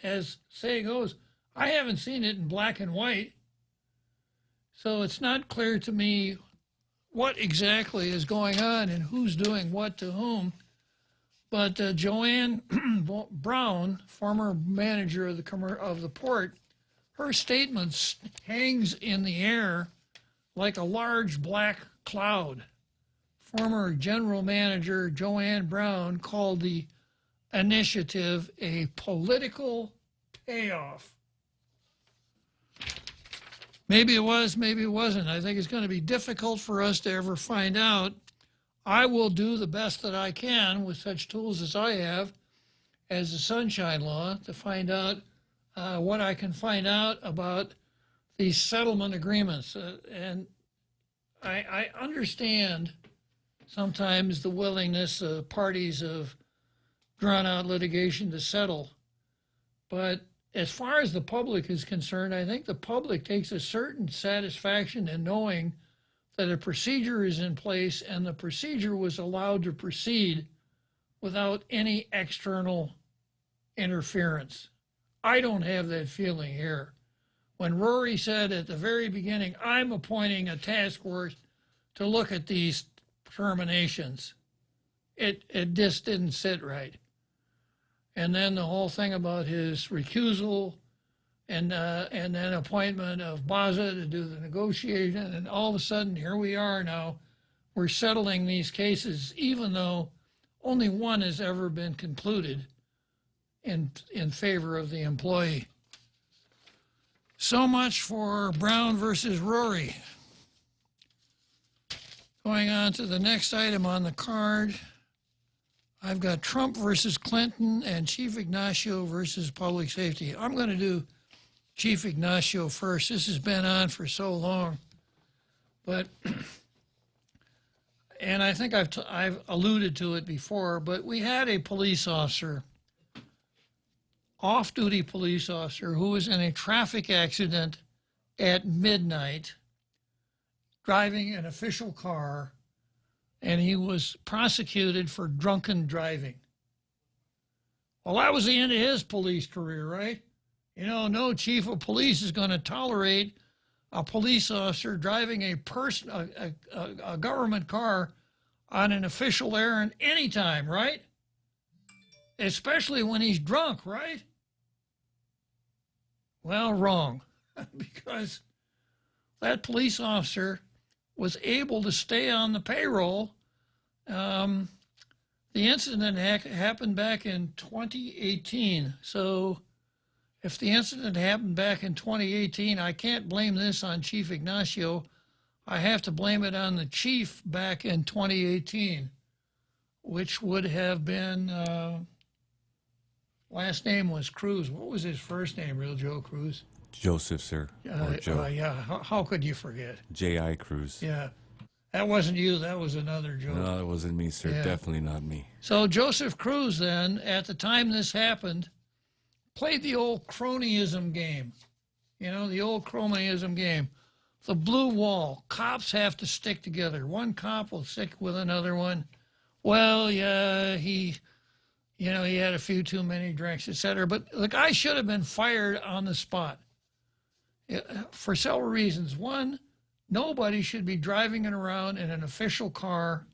as saying goes, I haven't seen it in black and white. So it's not clear to me what exactly is going on and who's doing what to whom. But Joanne Brown, former manager of the port, her statement hangs in the air like a large black cloud. Former general manager Joanne Brown called the initiative a political payoff. Maybe it was, maybe it wasn't. I think it's going to be difficult for us to ever find out. I will do the best that I can with such tools as I have as the Sunshine Law to find out what I can find out about these settlement agreements. And I understand sometimes the willingness of parties of drawn-out litigation to settle. But as far as the public is concerned, I think the public takes a certain satisfaction in knowing that a procedure is in place and the procedure was allowed to proceed without any external interference. I don't have that feeling here. When Rory said at the very beginning, I'm appointing a task force to look at these terminations, it just didn't sit right. And then the whole thing about his recusal and then appointment of Baza to do the negotiation, and all of a sudden, here we are now, we're settling these cases, even though only one has ever been concluded in favor of the employee. So much for Brown versus Rory. Going on to the next item on the card, I've got Trump versus Clinton and Chief Ignacio versus public safety. I'm going to do Chief Ignacio first. This has been on for so long, but, and I think I've alluded to it before, but we had a police officer, off-duty police officer, who was in a traffic accident at midnight, driving an official car, and he was prosecuted for drunken driving. Well, that was the end of his police career, right? You know, no chief of police is going to tolerate a police officer driving a government car on an official errand anytime, right? Especially when he's drunk, right? Well, wrong, because that police officer was able to stay on the payroll. The incident happened back in 2018. So if the incident happened back in 2018, I can't blame this on Chief Ignacio. I have to blame it on the chief back in 2018, which would have been, last name was Cruz. What was his first name, real Joe Cruz? Joseph, sir. Or Joe. Yeah, how could you forget? J.I. Cruz. Yeah, that wasn't you, that was another Joe. No, that wasn't me, sir. Yeah. Definitely not me. So Joseph Cruz then, at the time this happened, played the old cronyism game. You know, the old cronyism game. The blue wall. Cops have to stick together. One cop will stick with another one. Well, yeah, he had a few too many drinks, etc. But the guy should have been fired on the spot for several reasons. One, nobody should be driving it around in an official car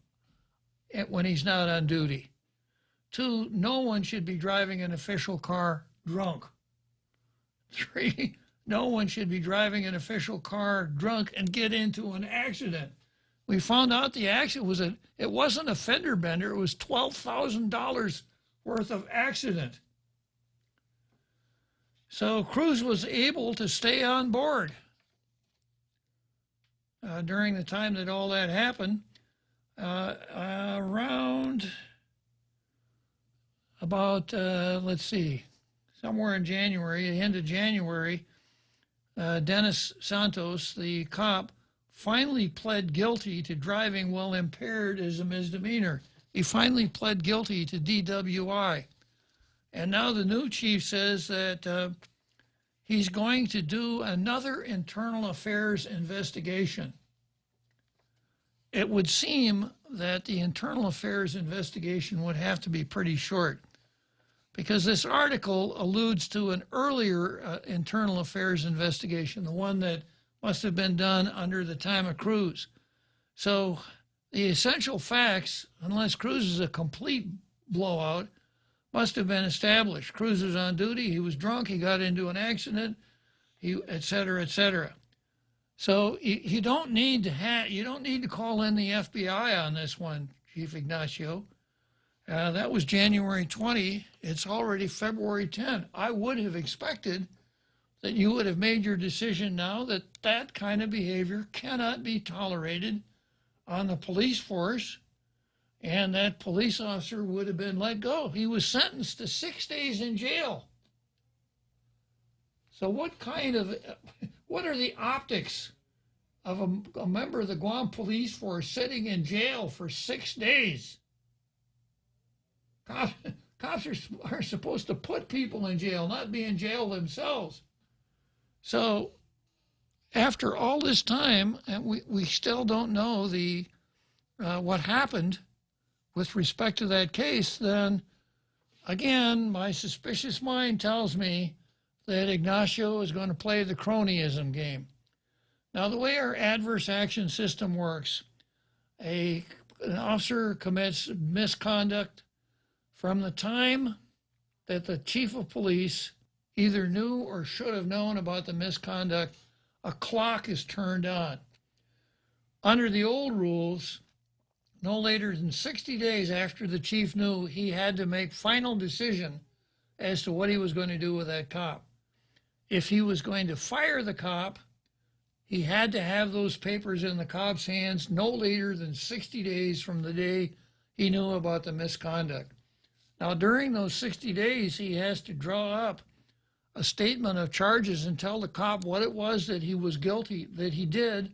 when he's not on duty. Two, no one should be driving an official car drunk. Three, no one should be driving an official car drunk and get into an accident. We found out the accident it wasn't a fender bender, it was $12,000 worth of accident. So Cruz was able to stay on board during the time that all that happened. Around about, let's see, somewhere in January, the end of January, Dennis Santos, the cop, finally pled guilty to driving while impaired as a misdemeanor. He finally pled guilty to DWI. And now the new chief says that he's going to do another internal affairs investigation. It would seem that the internal affairs investigation would have to be pretty short, because this article alludes to an earlier internal affairs investigation, the one that must have been done under the time of Cruz. So the essential facts, unless Cruz is a complete blowout, must have been established. Cruz was on duty, he was drunk, he got into an accident, et cetera, et cetera. So you don't need to call in the FBI on this one, Chief Ignacio. That was January 20. It's already February 10. I would have expected that you would have made your decision now that that kind of behavior cannot be tolerated on the police force, and that police officer would have been let go. He was sentenced to 6 days in jail. So what are the optics of a member of the Guam police force sitting in jail for 6 days? Cops are supposed to put people in jail, not be in jail themselves. So after all this time, and we still don't know what happened with respect to that case, then again, my suspicious mind tells me that Ignacio is going to play the cronyism game. Now, the way our adverse action system works, an officer commits misconduct from the time that the chief of police either knew or should have known about the misconduct. A clock is turned on. Under the old rules, no later than 60 days after the chief knew, he had to make final decision as to what he was going to do with that cop. If he was going to fire the cop, he had to have those papers in the cop's hands no later than 60 days from the day he knew about the misconduct. Now, during those 60 days, he has to draw up a statement of charges and tell the cop what it was that he was guilty, that he did,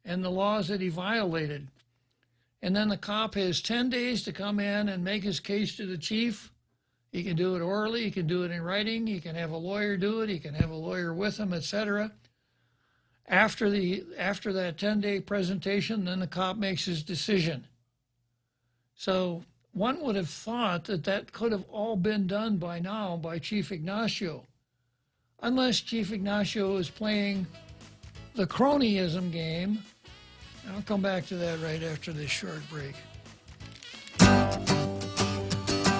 and the laws that he violated. And then the cop has 10 days to come in and make his case to the chief. He can do it orally, he can do it in writing, he can have a lawyer do it, he can have a lawyer with him, etc. After that 10-day presentation, then the cop makes his decision. So one would have thought that could have all been done by now by Chief Ignacio, unless Chief Ignacio is playing the cronyism game. I'll come back to that right after this short break.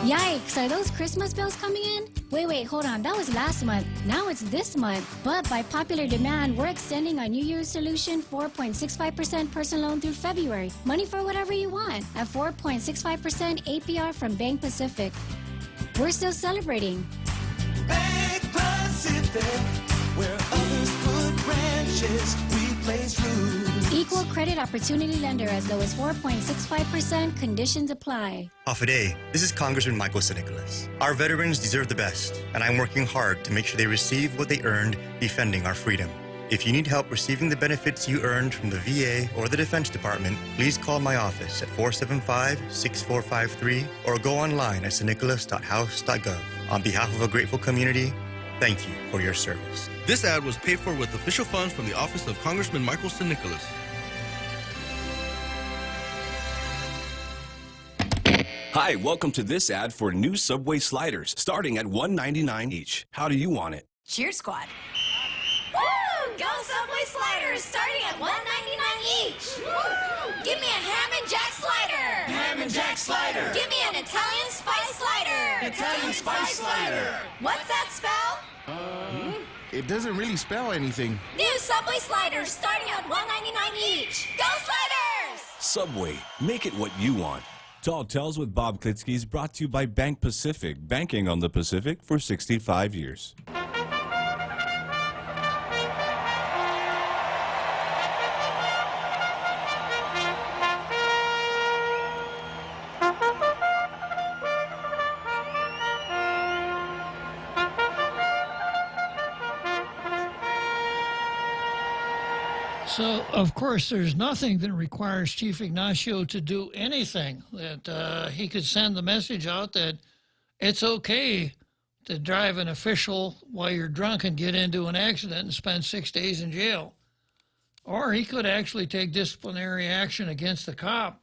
Yikes, are those Christmas bills coming in? Wait, hold on, that was last month. Now it's this month. But by popular demand, we're extending our New Year's solution 4.65% personal loan through February. Money for whatever you want at 4.65% APR from Bank Pacific. We're still celebrating. Bank Pacific, where others put branches, we place roots. Equal credit opportunity lender as low as 4.65%. Conditions apply. Off a day, this is Congressman Michael Nicholas. Our veterans deserve the best, and I'm working hard to make sure they receive what they earned defending our freedom. If you need help receiving the benefits you earned from the VA or the Defense Department, please call my office at 475-6453 or go online at stnicholas.house.gov. On behalf of a grateful community, thank you for your service. This ad was paid for with official funds from the office of Congressman Michael Nicholas. Hi, welcome to this ad for new Subway sliders, starting at $1.99 each. How do you want it? Cheer squad. Woo! Go Subway sliders starting at $1.99 each. Woo! Give me a ham and jack slider. Ham and jack slider. Give me an Italian spice slider. Italian spice slider. What's that spell? it doesn't really spell anything. New Subway sliders starting at $1.99 each. Go Sliders! Subway, make it what you want. Tall Tales with Bob Klitzkie is brought to you by Bank Pacific, banking on the Pacific for 65 years. So, of course, there's nothing that requires Chief Ignacio to do anything. That he could send the message out that it's okay to drive an official while you're drunk and get into an accident and spend 6 days in jail. Or he could actually take disciplinary action against the cop.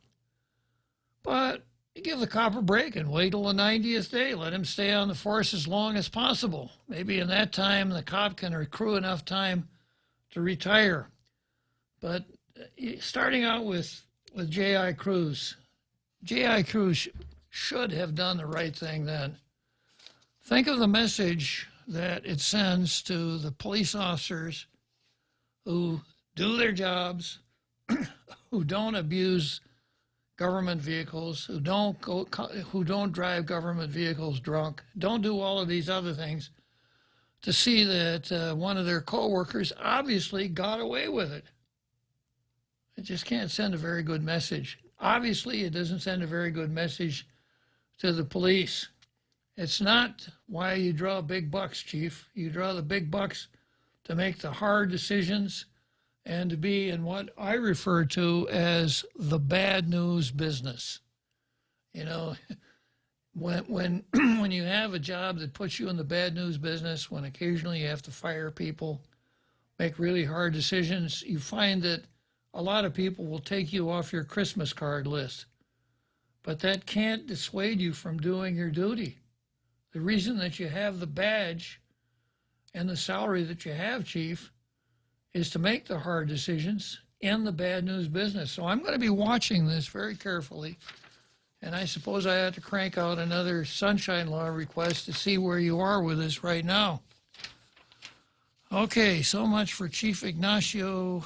But you give the cop a break and wait till the 90th day. Let him stay on the force as long as possible. Maybe in that time the cop can accrue enough time to retire. But starting out with J.I. Cruz, J.I. Cruz should have done the right thing then. Think of the message that it sends to the police officers who do their jobs, who don't abuse government vehicles, who don't drive government vehicles drunk, don't do all of these other things, to see that one of their co-workers obviously got away with it. It just can't send a very good message. Obviously, it doesn't send a very good message to the police. It's not why you draw big bucks, Chief. You draw the big bucks to make the hard decisions and to be in what I refer to as the bad news business. You know, when you have a job that puts you in the bad news business, when occasionally you have to fire people, make really hard decisions, you find that a lot of people will take you off your Christmas card list. But that can't dissuade you from doing your duty. The reason that you have the badge and the salary that you have, Chief, is to make the hard decisions in the bad news business. So I'm going to be watching this very carefully. And I suppose I have to crank out another sunshine law request to see where you are with this right now. Okay, so much for Chief Ignacio.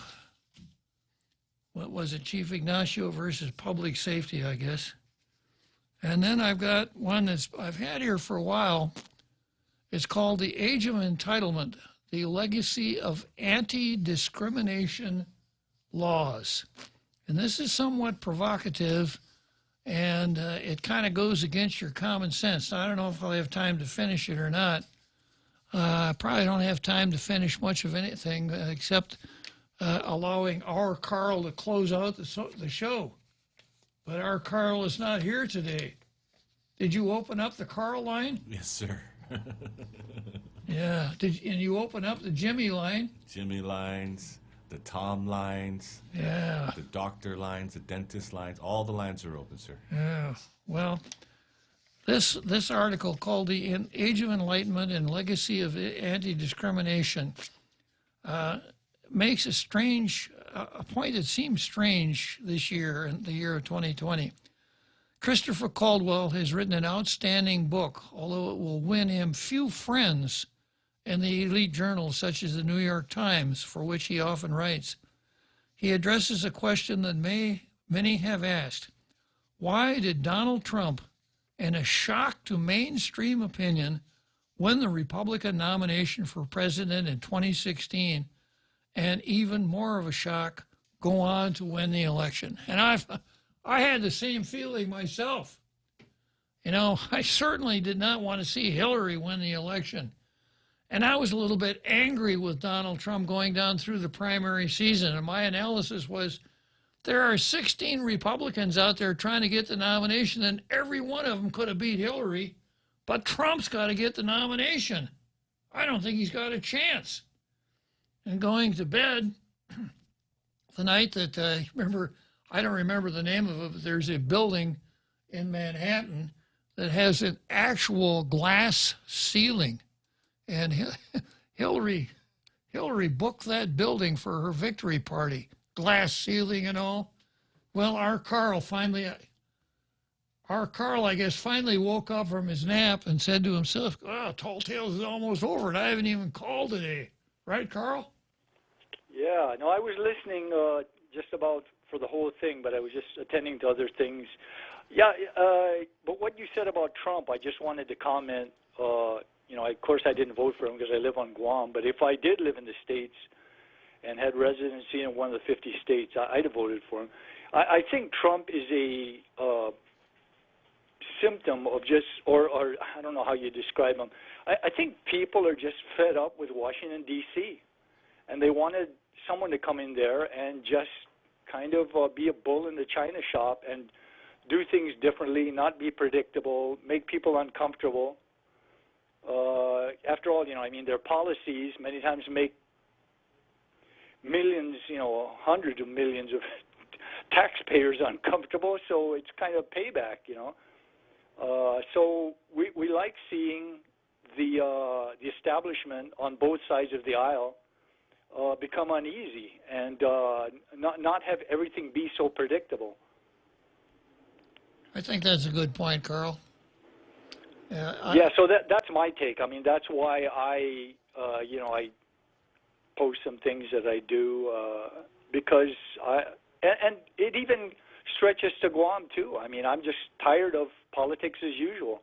What was it? Chief Ignacio versus public safety, I guess. And then I've got one that's I've had here for a while. It's called The Age of Entitlement, the Legacy of Anti-Discrimination Laws. And this is somewhat provocative, and it kind of goes against your common sense. Now, I don't know if I'll have time to finish it or not. I probably don't have time to finish much of anything except allowing our Carl to close out the show. But our Carl is not here today. Did you open up the Carl line? Yes, sir. Yeah. And you open up the Jimmy line? Jimmy lines, the Tom lines, yeah, the doctor lines, the dentist lines, all the lines are open, sir. Yeah. Well, this article called The Age of Enlightenment and Legacy of Anti-Discrimination makes a point that seems strange this year, in the year of 2020. Christopher Caldwell has written an outstanding book, although it will win him few friends in the elite journals such as the New York Times, for which he often writes. He addresses a question that many have asked. Why did Donald Trump, in a shock to mainstream opinion, win the Republican nomination for president in 2016, and even more of a shock, go on to win the election? And I had the same feeling myself. You know, I certainly did not want to see Hillary win the election. And I was a little bit angry with Donald Trump going down through the primary season. And my analysis was, there are 16 Republicans out there trying to get the nomination, and every one of them could have beat Hillary, but Trump's got to get the nomination. I don't think he's got a chance. And going to bed the night that, I don't remember the name of it, but there's a building in Manhattan that has an actual glass ceiling. And Hillary booked that building for her victory party. Glass ceiling and all. Well, our Carl finally, Our Carl, I guess, finally woke up from his nap and said to himself, Tall Tales is almost over, and I haven't even called today. Right, Carl? Yeah, no, I was listening just about for the whole thing, but I was just attending to other things. Yeah, but what you said about Trump, I just wanted to comment. Of course, I didn't vote for him because I live on Guam, but if I did live in the States and had residency in one of the 50 states, I'd have voted for him. I think Trump is a symptom of just, or I don't know how you describe him. I think people are just fed up with Washington, D.C., and they wanted someone to come in there and just kind of be a bull in the china shop and do things differently, not be predictable, make people uncomfortable. After all, their policies many times make millions, hundreds of millions of taxpayers uncomfortable, so it's kind of payback, So we like seeing the establishment on both sides of the aisle become uneasy and not have everything be so predictable. I think that's a good point, Carl. So that's my take. That's why I post some things that I do because and it even stretches to Guam too. I'm just tired of politics as usual,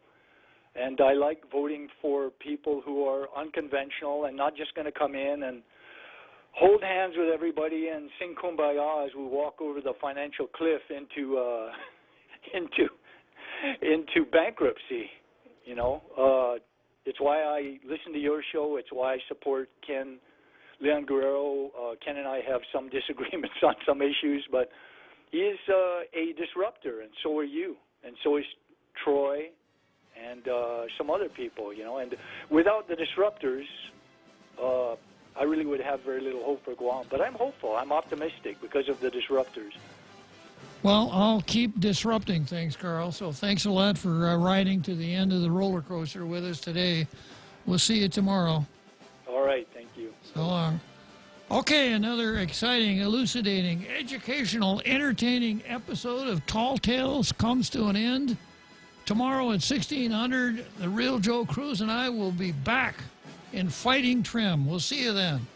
and I like voting for people who are unconventional and not just going to come in and hold hands with everybody and sing Kumbaya as we walk over the financial cliff into bankruptcy. It's why I listen to your show. It's why I support Leon Guerrero. Ken and I have some disagreements on some issues, but he is a disruptor, and so are you, and so is Troy and some other people, And without the disruptors, I really would have very little hope for Guam. But I'm hopeful. I'm optimistic because of the disruptors. Well, I'll keep disrupting things, Carl. So thanks a lot for riding to the end of the roller coaster with us today. We'll see you tomorrow. All right. Thank you. So long. Okay, another exciting, elucidating, educational, entertaining episode of Tall Tales comes to an end. Tomorrow at 1600, the real Joe Cruz and I will be back in fighting trim. We'll see you then.